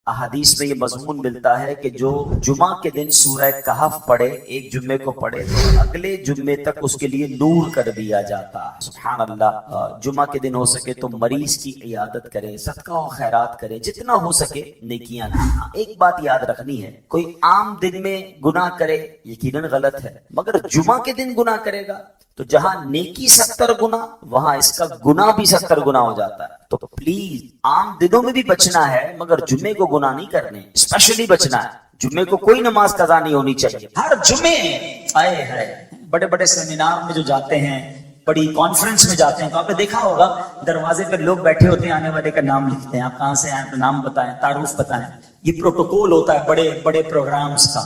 احادیث میں یہ مضمون ملتا ہے کہ جو جمعہ کے دن سورہ کہف پڑھے، ایک جمعے کو پڑھے تو اگلے جمعے تک اس کے لیے نور کر دیا جاتا ہے۔ سبحان اللہ۔ جمعہ کے دن ہو سکے تو مریض کی عیادت کرے، صدقہ و خیرات کرے، جتنا ہو سکے نیکیاں کریں۔ ایک بات یاد رکھنی ہے، کوئی عام دن میں گناہ کرے یقیناً غلط ہے، مگر جمعہ کے دن گناہ کرے گا تو جہاں نیکی 70 گنا وہاں اس کا گناہ بھی 70 گنا ہو جاتا ہے۔ تو پلیز عام دنوں میں بھی بچنا ہے مگر جمعے کو گناہ نہیں کرنے، اسپیشلی بچنا ہے۔ جمعے کو کوئی نماز قضا نہیں ہونی چاہیے۔ ہر جمعے آئے ہے بڑے بڑے سیمینار میں جو جاتے ہیں، بڑی کانفرنس میں جاتے ہیں تو آپ نے دیکھا ہوگا دروازے پہ لوگ بیٹھے ہوتے ہیں، آنے والے کا نام لکھتے ہیں، آپ کہاں سے آئے، نام بتائیں، تعارف بتائیں۔ یہ پروٹوکول ہوتا ہے بڑے بڑے پروگرامز کا۔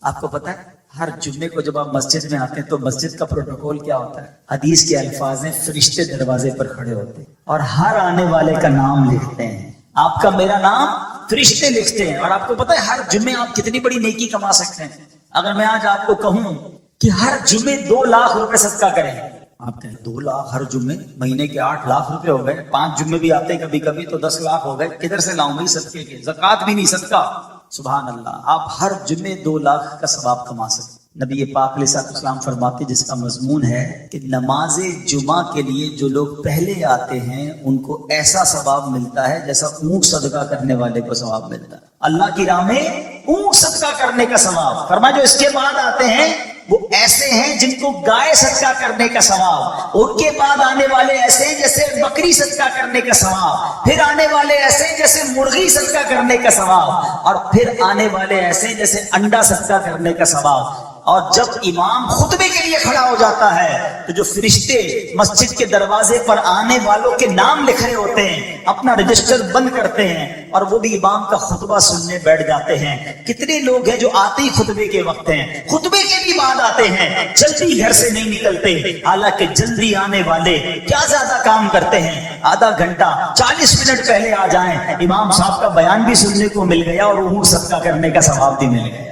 آپ کو پتا ہے ہر جمعے کو جب آپ مسجد میں آتے ہیں تو مسجد کا پروٹوکول کیا ہوتا ہے؟ حدیث کے الفاظ ہیں، فرشتے دروازے پر کھڑے ہوتے ہیں اور ہر آنے والے کا نام لکھتے ہیں۔ آپ کا میرا نام فرشتے لکھتے ہیں۔ اور آپ کو پتا ہے ہر جمعے آپ کتنی بڑی نیکی کما سکتے ہیں؟ اگر میں آج آپ کو کہوں کہ ہر جمعے 2 لاکھ روپے صدقہ کریں، آپ کہیں 2 لاکھ ہر جمعے، مہینے کے 8 لاکھ روپے ہو گئے، 5 جمعے بھی آتے ہیں کبھی کبھی تو 10 لاکھ ہو گئے، کدھر سے لاؤں بھائی صدقے کے؟ زکوٰۃ بھی نہیں، صدقہ۔ سبحان اللہ، آپ ہر جمعے 2 لاکھ کا ثواب کما سکتے۔ نبی پاک علیہ السلام فرماتے جس کا مضمون ہے کہ نماز جمعہ کے لیے جو لوگ پہلے آتے ہیں ان کو ایسا ثواب ملتا ہے جیسا اونٹ صدقہ کرنے والے کو ثواب ملتا ہے۔ اللہ کی راہ میں اونٹ صدقہ کرنے کا ثواب۔ فرمایا جو اس کے بعد آتے ہیں وہ ایسے ہیں جن کو گائے صدقہ کرنے کا ثواب، ان کے بعد آنے والے ایسے ہیں جیسے بکری صدقہ کرنے کا ثواب، پھر آنے والے ایسے ہیں جیسے مرغی صدقہ کرنے کا ثواب، اور پھر آنے والے ایسے ہیں جیسے انڈا صدقہ کرنے کا ثواب۔ اور جب امام خطبے کے لیے کھڑا ہو جاتا ہے تو جو فرشتے مسجد کے دروازے پر آنے والوں کے نام لکھ رہے ہوتے ہیں اپنا رجسٹر بند کرتے ہیں اور وہ بھی امام کا خطبہ سننے بیٹھ جاتے ہیں۔ کتنے لوگ ہیں جو آتے ہی خطبے کے وقت ہیں، خطبے کے بھی بعد آتے ہیں، جلدی گھر سے نہیں نکلتے، حالانکہ جلدی آنے والے کیا زیادہ کام کرتے ہیں، آدھا گھنٹہ 40 منٹ پہلے آ جائیں، امام صاحب کا بیان بھی سننے کو مل گیا اور اونٹ صدقہ کرنے کا ثواب بھی مل گیا۔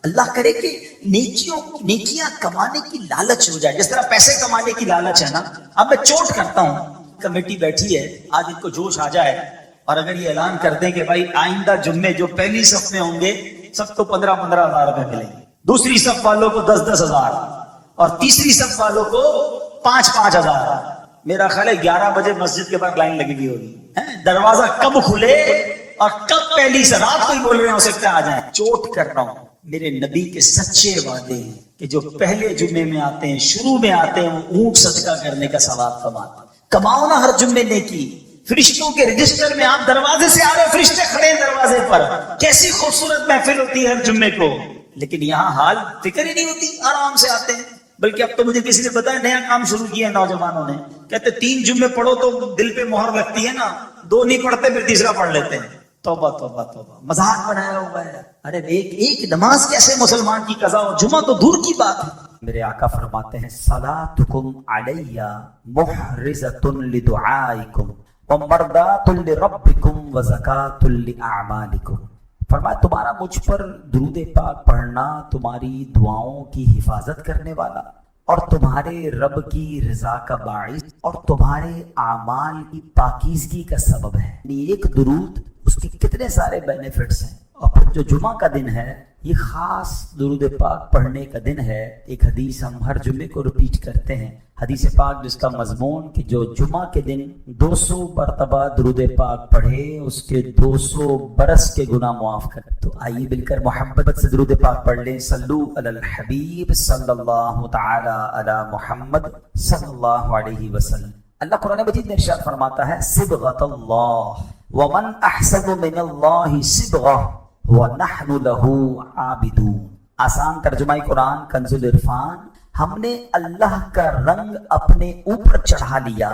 اللہ کرے کہ نیکیاں کمانے کی لالچ ہو جائے، جس طرح پیسے کمانے کی لالچ ہے نا۔ اب میں چوٹ کرتا ہوں، کمیٹی بیٹھی ہے، آج ان کو جوش آ جائے اور اگر یہ اعلان کر دیں کہ بھائی آئندہ جمعے جو پہلی صف میں ہوں گے سب کو 15-15 ہزار روپے ملیں گے، دوسری صف والوں کو 10-10 ہزار اور تیسری صف والوں کو 5-5 ہزار۔ میرا خیال ہے 11 بجے مسجد کے بعد لائن لگی ہوئی ہوگی، دروازہ کب کھلے اور کب پہلی سے رات کو ہی بول رہے ہو سکتا ہے آ جائیں۔ چوٹ کر رہا ہوں، میرے نبی کے سچے وعدے ہیں کہ جو پہلے جمعے میں آتے ہیں، شروع میں آتے ہیں، وہ اونٹ صدقہ کرنے کا ثواب کماتے ہیں۔ کماؤ نا ہر جمعے نیکی۔ فرشتوں کے رجسٹر میں آپ دروازے سے آ رہے، فرشتے کھڑے ہیں دروازے پر، کیسی خوبصورت محفل ہوتی ہے ہر جمعے کو، لیکن یہاں حال فکر ہی نہیں ہوتی، آرام سے آتے ہیں۔ بلکہ اب تو مجھے کسی نے بتایا نیا کام شروع کیا ہے نوجوانوں نے، کہتے 3 جمعے پڑھو تو دل پہ مہر لگتی ہے نا، 2 نہیں پڑھتے پھر تیسرا پڑھ لیتے ہیں۔ توبہ توبہ توبہ، مذاق بنایا ہوا ہے۔ ارے ایک نماز کیسے مسلمان کی قضا ہو، جمعہ تو دور کی بات ہے۔ میرے آقا فرماتے ہیں صلاتکم علی محرزۃ لدعائکم ومرضات لربکم وزکاۃ لاعمالکم۔ فرمایا تمہارا مجھ پر درود پاک پڑھنا تمہاری دعاؤں کی حفاظت کرنے والا اور تمہارے رب کی رضا کا باعث اور تمہارے اعمال کی پاکیزگی کا سبب ہے۔ ایک درود اس کے کتنے سارے بینیفٹس ہیں، اور پھر جو جمعہ کا دن ہے یہ خاص درود پاک پڑھنے کا دن ہے۔ ایک حدیث ہم ہر جمعے کو ریپیٹ کرتے ہیں، حدیث پاک جس کا مضمون کہ جو جمعہ کے دن 200 مرتبہ درود پاک پڑھے اس کے 200 برس کے گناہ معاف کرے۔ تو آئیے مل کر محبت سے درود پاک پڑھ لیں۔ صلو علی الحبیب صلی اللہ تعالی علی محمد صلی اللہ علیہ وسلم۔ اللہ قرآن مجید میں ارشاد فرماتا ہے صبغۃ اللہ ومن احسن من اللہ صبغہ ونحن له عابدون۔ آسان ترجمہ قرآن کنز العرفان، ہم نے اللہ کا رنگ اپنے اوپر چڑھا لیا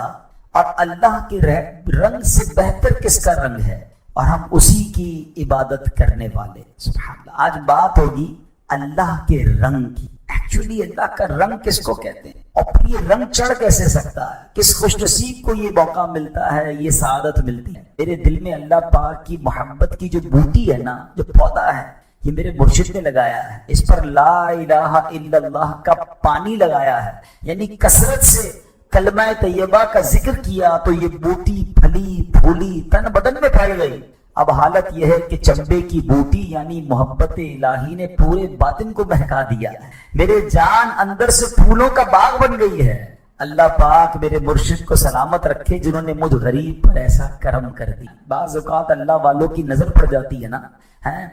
اور اللہ کے رنگ سے بہتر کس کا رنگ ہے، اور ہم اسی کی عبادت کرنے والے۔ سبحان اللہ۔ آج بات ہوگی اللہ کے رنگ کی۔ ایکچولی اللہ کا رنگ کس کو کہتے ہیں اور پھر یہ رنگ چڑھ کیسے سکتا ہے؟ کس خوش نصیب کو یہ موقع ملتا ہے، یہ سعادت ملتی ہے؟ میرے دل میں اللہ پاک کی محبت کی جو بوٹی ہے نا، جو پودا ہے، یہ میرے مرشد نے لگایا ہے، اس پر لا الہ الا اللہ کا پانی لگایا ہے، یعنی کثرت سے کلمہ طیبہ کا ذکر کیا تو یہ بوٹی پھلی پھولی تن بدن میں پھیل گئی۔ اب حالت یہ ہے کہ چمبے کی بوٹی یعنی محبت الہی نے پورے باطن کو بہکا دیا، میرے جان اندر سے پھولوں کا باغ بن گئی ہے۔ اللہ پاک میرے مرشد کو سلامت رکھے جنہوں نے مجھ غریب پر ایسا کرم کر دی۔ بعض اوقات اللہ والوں کی نظر پڑ جاتی ہے نا،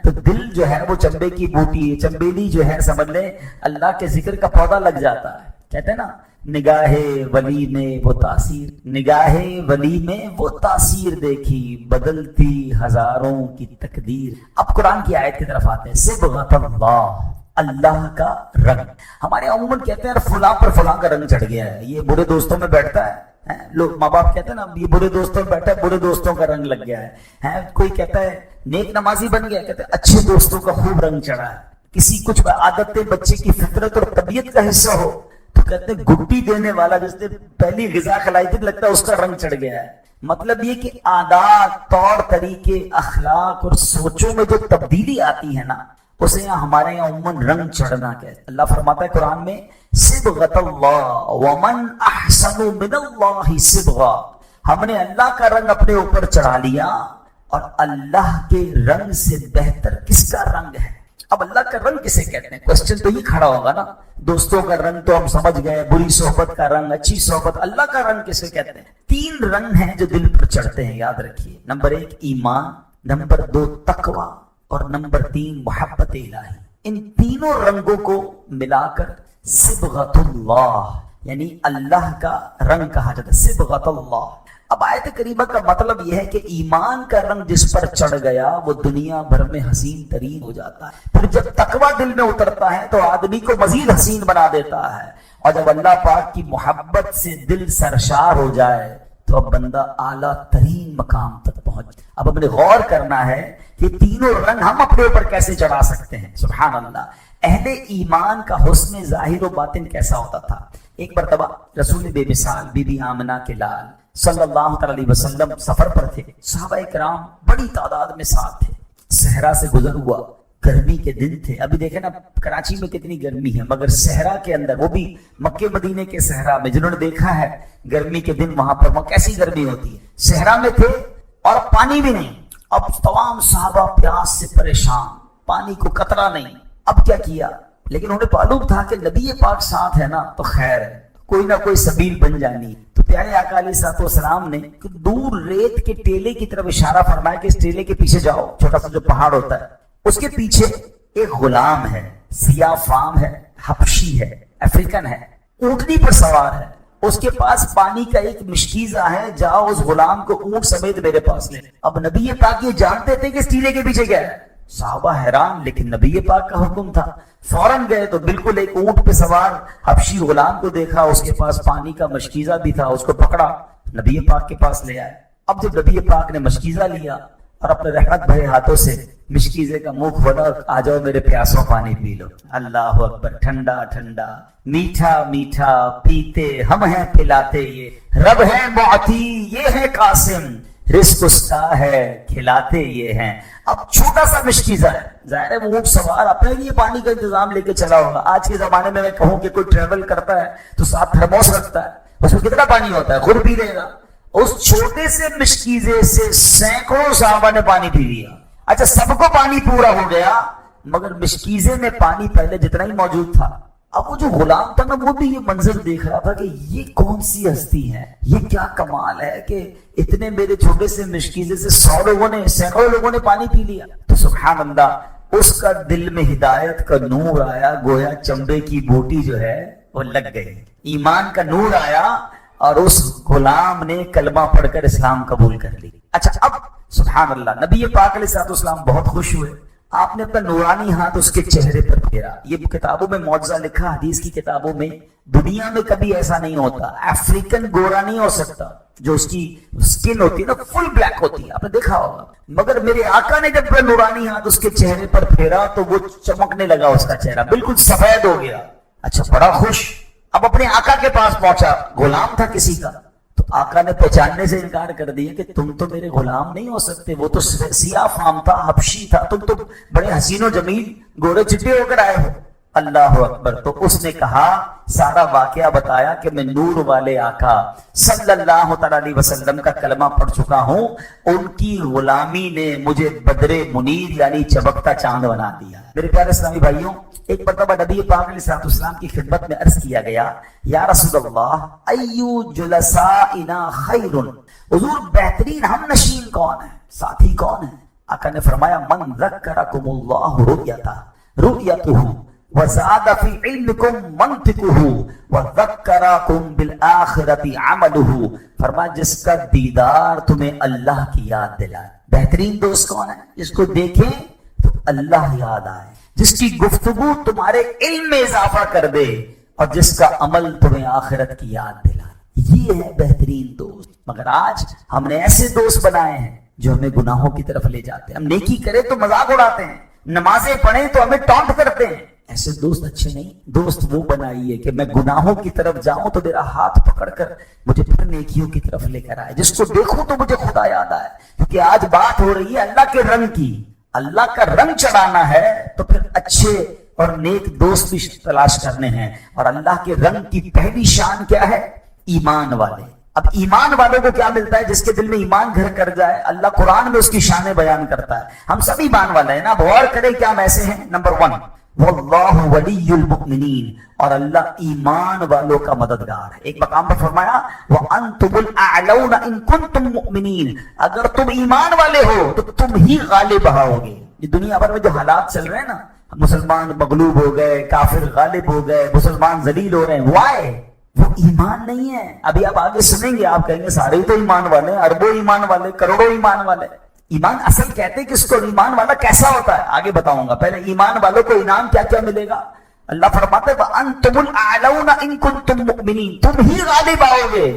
تو دل جو ہے وہ چمبے کی بوٹی ہے، چمبیلی جو ہے سمجھ لیں اللہ کے ذکر کا پودا لگ جاتا ہے۔ کہتے ہیں نا نگاہ ولی میں وہ تاثیر، نگاہ ولی میں وہ تاثیر دیکھی بدلتی ہزاروں کی تقدیر۔ اب قرآن کی آیت کی طرف آتے ہیں، صبغۃ اللہ، اللہ کا رنگ۔ ہمارے عموماً کہتے ہیں فلاں پر فلاں کا رنگ چڑھ گیا ہے، یہ برے دوستوں میں بیٹھتا ہے، لوگ ماں باپ کہتے ہیں نا یہ برے دوستوں میں بیٹھا ہے، برے دوستوں کا رنگ لگ گیا ہے۔ کوئی کہتا ہے نیک نمازی بن گیا، کہتے ہیں اچھے دوستوں کا خوب رنگ چڑھا ہے۔ کسی کچھ عادتیں بچے کی فطرت اور طبیعت کا حصہ ہو تو کہتے ہیں گٹی دینے والا جس نے پہلی غذا کھلائی تھی لگتا ہے اس کا رنگ چڑھ گیا ہے۔ مطلب یہ کہ عادات، طور طریقے، اخلاق اور سوچوں میں جو تبدیلی آتی ہے نا اسے ہمارے یہاں عموماً رنگ چڑھنا کہتے ہیں۔ اللہ فرماتا ہے قرآن میں صبغۃ اللہ ومن احسن من اللہ صبغہ، ہم نے اللہ کا رنگ اپنے اوپر چڑھا لیا اور اللہ کے رنگ سے بہتر کس کا رنگ ہے؟ اب اللہ کا رنگ کسے کہتے ہیں؟ کوسچن تو یہ کھڑا ہوگا نا، دوستوں کا رنگ تو ہم سمجھ گئے، بری صحبت کا رنگ، اچھی صحبت، اللہ کا رنگ کسے کہتے ہیں؟ تین رنگ ہیں جو دل پر چڑھتے ہیں، یاد رکھیے۔ نمبر 1 ایمان، نمبر 2 تقوی اور نمبر 3 محبت الہی۔ ان تینوں رنگوں کو ملا کر صبغۃ اللہ یعنی اللہ کا رنگ کہا جاتا ہے، صبغۃ اللہ۔ اب آیت کریمہ کا مطلب یہ ہے کہ ایمان کا رنگ جس پر چڑھ گیا وہ دنیا بھر میں حسین ترین ہو جاتا ہے، پھر جب تقویٰ دل میں اترتا ہے تو آدمی کو مزید حسین بنا دیتا ہے، اور جب اللہ پاک کی محبت سے دل سرشار ہو جائے تو اب بندہ اعلیٰ ترین مقام تک پہنچ۔ اب ہم نے غور کرنا ہے کہ تینوں رنگ ہم اپنے اوپر کیسے چڑھا سکتے ہیں۔ سبحان اللہ۔ اہل ایمان کا حسن ظاہر و باطن کیسا ہوتا تھا؟ ایک مرتبہ رسول بے مثال بی بی آمنہ کے لال صلی اللہ علیہ وسلم سفر پر تھے، صحابہ کرام بڑی تعداد میں ساتھ تھے، صحرا سے گزر ہوا، گرمی کے دن تھے۔ ابھی دیکھیں نا کراچی میں کتنی گرمی ہے، مگر صحرا کے اندر، وہ بھی مکے مدینے کے صحرا میں، جنہوں نے دیکھا ہے گرمی کے دن وہاں پر وہ کیسی گرمی ہوتی ہے، صحرا میں تھے اور پانی بھی نہیں۔ اب تمام صحابہ پیاس سے پریشان، پانی کو قطرہ نہیں۔ اب کیا کیا؟ لیکن انہیں معلوم تھا کہ نبی پاک ساتھ ہے نا تو خیر ہے، کوئی نہ کوئی سبیل بن جانی۔ تو پیارے آقا علیہ الصلوۃ والسلام نے دور ریت کے ٹیلے کی طرف اشارہ فرمایا کہ اس ٹیلے کے پیچھے جاؤ، چھوٹا سا جو پہاڑ ہوتا ہے اس کے پیچھے ایک غلام ہے، سیاہ فام ہے، حبشی ہے، افریقن ہے، اونٹنی پر سوار ہے، اس کے پاس پانی کا ایک مشکیزہ ہے، جاؤ اس غلام کو اونٹ سمیت میرے پاس لے۔ اب نبی پاک یہ جانتے تھے کہ اس ٹیلے کے پیچھے کیا ہے، صحابہ حیران، لیکن نبی پاک کا حکم تھا، فوراً گئے تو بالکل ایک اونٹ پہ سوار حبشی غلام کو دیکھا، اس کے پاس پانی کا مشکیزہ بھی تھا، اس کو پکڑا، نبی پاک کے پاس لے آئے۔ اب جب نبی پاک نے مشکیزہ لیا اور اپنے رحمت بھرے ہاتھوں سے مشکیزے کا منہ کھولا، آ جاؤ میرے پیاسوں پانی پی لو۔ اللہ اکبر، ٹھنڈا ٹھنڈا، میٹھا میٹھا، پیتے ہم ہیں پلاتے یہ، رب ہے معطی یہ ہے قاسم، رزق اس کا ہے کھلاتے یہ ہیں۔ اب چھوٹا سا مشکیزہ ہے، ظاہر ہے وہ اونٹ سوار اپنے لیے پانی کا انتظام لے کے چلا ہوگا۔ آج کے زمانے میں کہوں کہ کوئی ٹریول کرتا ہے تو ساتھ تھرموس رکھتا ہے، اس میں کتنا پانی ہوتا ہے خود پی لے گا۔ اس چھوٹے سے مشکیزے سے سینکڑوں صحابہ نے پانی پی لیا۔ اچھا سب کو پانی پورا ہو گیا، مگر مشکیزے میں پانی پہلے جتنا ہی موجود تھا۔ اب وہ جو غلام تھا نا وہ بھی یہ منظر دیکھ رہا تھا کہ یہ کون سی ہستی ہے، یہ کیا کمال ہے کہ اتنے میرے چھوٹے سے مشکیزے سے 100 لوگوں نے، سینکڑوں لوگوں نے پانی پی لیا۔ تو سبحان اللہ، اس کا دل میں ہدایت کا نور آیا، گویا چمبے کی بوٹی جو ہے وہ لگ گئی، ایمان کا نور آیا اور اس غلام نے کلمہ پڑھ کر اسلام قبول کر لی۔ اچھا اب سبحان اللہ، نبی پاک علیہ الصلوۃ والسلام بہت خوش ہوئے، آپ نے اپنا نورانی ہاتھ اس کے چہرے پر پھیرا۔ یہ کتابوں میں معجزہ لکھا، حدیث کی کتابوں میں، دنیا میں کبھی ایسا نہیں ہوتا، افریقن گورا نہیں ہو سکتا، جو اس کی سکن ہوتی ہے نا فل بلیک ہوتی ہے، آپ نے دیکھا ہوگا، مگر میرے آقا نے جب اپنا نورانی ہاتھ اس کے چہرے پر پھیرا تو وہ چمکنے لگا، اس کا چہرہ بالکل سفید ہو گیا۔ اچھا بڑا خوش، اب اپنے آقا کے پاس پہنچا، غلام تھا کسی کا، تو آقا نے پہچاننے سے انکار کر دیا کہ تم تو میرے غلام نہیں ہو سکتے، وہ تو سیاہ فام تھا، حبشی تھا، تم تو بڑے حسین و جمیل گورے چٹے ہو کر آئے ہو۔ اللہ اکبر۔ تو اس نے کہا سارا واقعہ بتایا کہ میں نور والے آقا صلی اللہ علیہ وسلم کا کلمہ پڑھ چکا ہوں، ان کی غلامی نے مجھے بدر منیر یعنی چمکتا چاند بنا دیا۔ میرے پیارے اسلامی بھائیوں، ایک مرتبہ نبی پاک علیہ السلام کی خدمت میں عرض کیا گیا، یا رسول اللہ ایو جلسائنا خیر، حضور بہترین ہم نشین کون ہے، ساتھی کون ہے؟ آقا نے فرمایا من ذکرکم اللہ رؤیتہ وزاد فی علمکم منطقہ وذکرکم بالآخرۃ عملہ، فرمایا جس کا دیدار تمہیں اللہ کی یاد دلائے۔ بہترین دوست کون ہے؟ جس کو دیکھیں تو اللہ یاد آئے، جس کی گفتگو تمہارے علم میں اضافہ کر دے اور جس کا عمل تمہیں آخرت کی یاد دلائے، یہ ہے بہترین دوست۔ مگر آج ہم نے ایسے دوست بنائے ہیں جو ہمیں گناہوں کی طرف لے جاتے ہیں، ہم نیکی کریں تو مذاق اڑاتے ہیں، نمازیں پڑھیں تو ہمیں ٹانٹ کرتے ہیں۔ ایسے دوست اچھے نہیں، دوست وہ بنائیے کہ میں گناہوں کی طرف جاؤں تو میرا ہاتھ پکڑ کر مجھے پھر نیکیوں کی طرف لے کر آئے، جس کو دیکھوں تو مجھے خدا یاد آئے۔ کیونکہ آج بات ہو رہی ہے اللہ کے رنگ کی، اللہ کا رنگ چڑھانا ہے تو پھر اچھے اور نیک دوست بھی تلاش کرنے ہیں، اور اللہ کے رنگ کی پہلی شان کیا ہے؟ ایمان والے۔ اب ایمان والوں کو کیا ملتا ہے؟ جس کے دل میں ایمان گھر کر جائے، اللہ قرآن میں اس کی شانیں بیان کرتا ہے۔ ہم سب ایمان والے ہیں نا، اب غور کریں کیا ہم ایسے ہیں؟ نمبر 1 واللہ ولی المؤمنین، اور اللہ ایمان والوں کا مددگار ہے۔ ایک مقام پر فرمایا وانتم الاعلون ان کنتم مؤمنین، اگر تم ایمان والے ہو تو تم ہی غالب آؤ گے۔ یہ دنیا بھر میں جو حالات چل رہے ہیں نا، مسلمان مغلوب ہو گئے، کافر غالب ہو گئے، مسلمان ذلیل ہو رہے ہیں، وائے؟ وہ ایمان نہیں ہے۔ ابھی آپ آگے سنیں گے، آپ کہیں گے سارے ہی تو ایمان والے، اربوں ایمان والے، کروڑوں ایمان والے۔ ایمان اصل کہتے ہیں کس کو؟ ایمان والا کیسا ہوتا ہے آگے بتاؤں گا، پہلے ایمان والوں کو انعام کیا کیا ملے گا۔ اللہ فرماتا ہے وَأَنْتُمُ الْأَعْلَوْنَ إِن كُنتُم مُؤْمِنِينَ، تم ہی غالب آؤ گے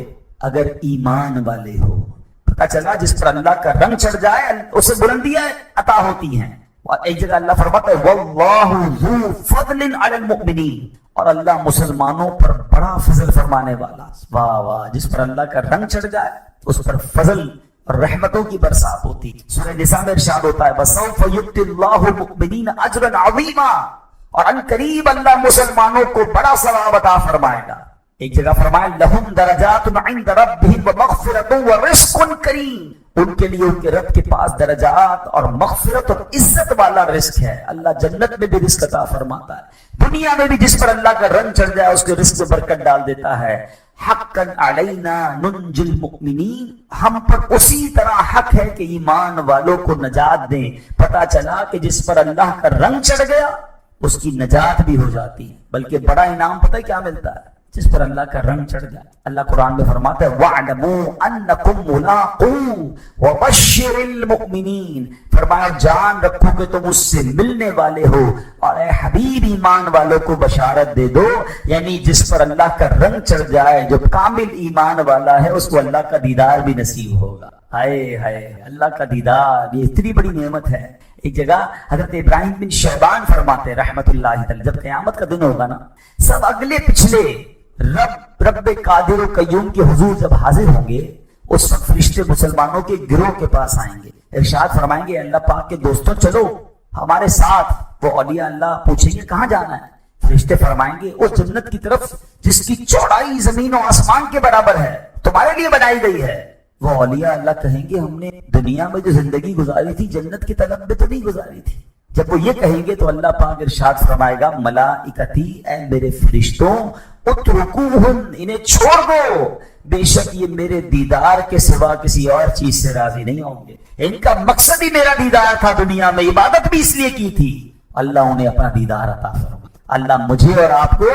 اگر ایمان والے ہو۔ پتہ چلا جس پر اللہ کا رنگ چڑھ جائے اسے بلندیاں عطا ہوتی ہیں۔ اور ایک جگہ اللہ فرماتا ہے وَاللَّهُ ذُو فَضْلٍ عَلَى الْمُؤْمِنِينَ، اور اللہ مسلمانوں پر بڑا فضل فرمانے والا۔ واہ واہ، جس پر اللہ کا رنگ چڑھ جائے اس پر فضل اور رحمتوں کی برسات ہوتی۔ سورہ نساء میں ارشاد ہوتا ہے وَسَوْفَ يُؤْتِ اللَّهُ الْمُؤْمِنِينَ أَجْرًا عَظِيمًا، اور ان قریب اللہ مسلمانوں کو بڑا ثواب عطا فرمائے گا۔ ایک جگہ فرمایا لَهُمْ دَرَجَاتٌ عِنْدَ رَبِّهِمْ وَمَغْفِرَةٌ وَرِزْقٌ كَرِيمٌ، ان کے لیے ان کے رب کے پاس درجات اور مغفرت اور عزت والا رزق ہے۔ اللہ جنت میں بھی رزق عطا فرماتا ہے، دنیا میں بھی جس پر اللہ کا رنگ چڑھ جائے اس کے رزق میں برکت ڈال دیتا ہے۔ حقاً علینا ننجی المؤمنین، ہم پر اسی طرح حق ہے کہ ایمان والوں کو نجات دیں۔ پتہ چلا کہ جس پر اللہ کا رنگ چڑھ گیا اس کی نجات بھی ہو جاتی ہے، بلکہ بڑا انعام پتہ کیا ملتا ہے؟ جس پر اللہ کا رنگ چڑھ جائے۔ اللہ قرآن میں فرماتا ہے وَاعْلَمُوا أَنَّكُمْ مُلَاقُوهُ وَبَشِّرِ الْمُؤْمِنِينَ، فرمایا جان رکھو کہ تم اس سے ملنے والے ہو، اور اے حبیب ایمان والوں کو بشارت دے دو، یعنی جس پر اللہ کا رنگ چڑھ جائے، جو کامل ایمان والا ہے، اس کو اللہ کا دیدار بھی نصیب ہوگا۔ ہائے ہائے، اللہ کا دیدار یہ اتنی بڑی نعمت ہے۔ ایک جگہ حضرت ابراہیم بن شیبان فرماتے رحمت اللہ تعالی، جب قیامت کا دن ہوگا نا، سب اگلے پچھلے رب قادر و قیوم کے حضور جب حاضر ہوں گے، اس وقت فرشتے مسلمانوں کے گروہ کے پاس آئیں گے، ارشاد فرمائیں گے اللہ پاک کے دوستوں چلو ہمارے ساتھ۔ وہ اولیاء اللہ پوچھیں گے کہاں جانا ہے؟ فرشتے فرمائیں گے اس جنت کی طرف جس کی چوڑائی زمین و آسمان کے برابر ہے، تمہارے لیے بنائی گئی ہے۔ وہ اولیاء اللہ کہیں گے ہم نے دنیا میں جو زندگی گزاری تھی جنت کی طلب میں تو نہیں گزاری تھی۔ جب وہ یہ کہیں گے تو اللہ پاک ارشاد فرمائے گا ملائکتی، اے میرے فرشتوں، اترکوہم، انہیں چھوڑ دو، بے شک یہ میرے دیدار کے سوا کسی اور چیز سے راضی نہیں ہوں گے۔ ان کا مقصد ہی میرا دیدار تھا، دنیا میں عبادت بھی اس لیے کی تھی۔ اللہ انہیں اپنا دیدار عطا فرمائے۔ اللہ مجھے اور آپ کو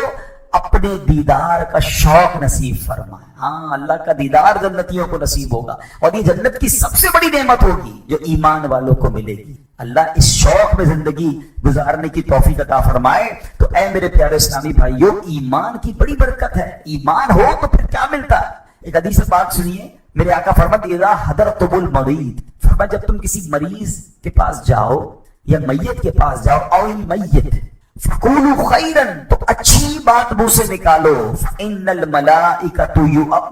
اپنے دیدار کا شوق نصیب فرمائے۔ ہاں، اللہ کا دیدار جنتیوں کو نصیب ہوگا، اور یہ جنت کی سب سے بڑی نعمت ہوگی جو ایمان والوں کو ملے گی۔ اللہ اس شوق میں زندگی گزارنے کی توفیق عطا فرمائے۔ تو اے میرے پیارے اسلامی بھائیوں، ایمان کی بڑی برکت ہے۔ ایمان ہو تو پھر کیا ملتا ہے؟ ایک حدیث پاک سنیے، میرے آقا فرماتے اذا حضرتم المریض، فرمایا جب تم کسی مریض کے پاس جاؤ یا میت کے پاس جاؤ، او المیت فقولوا خیرا، تو اچھی بات منہ سے نکالو، فإن الملائکۃ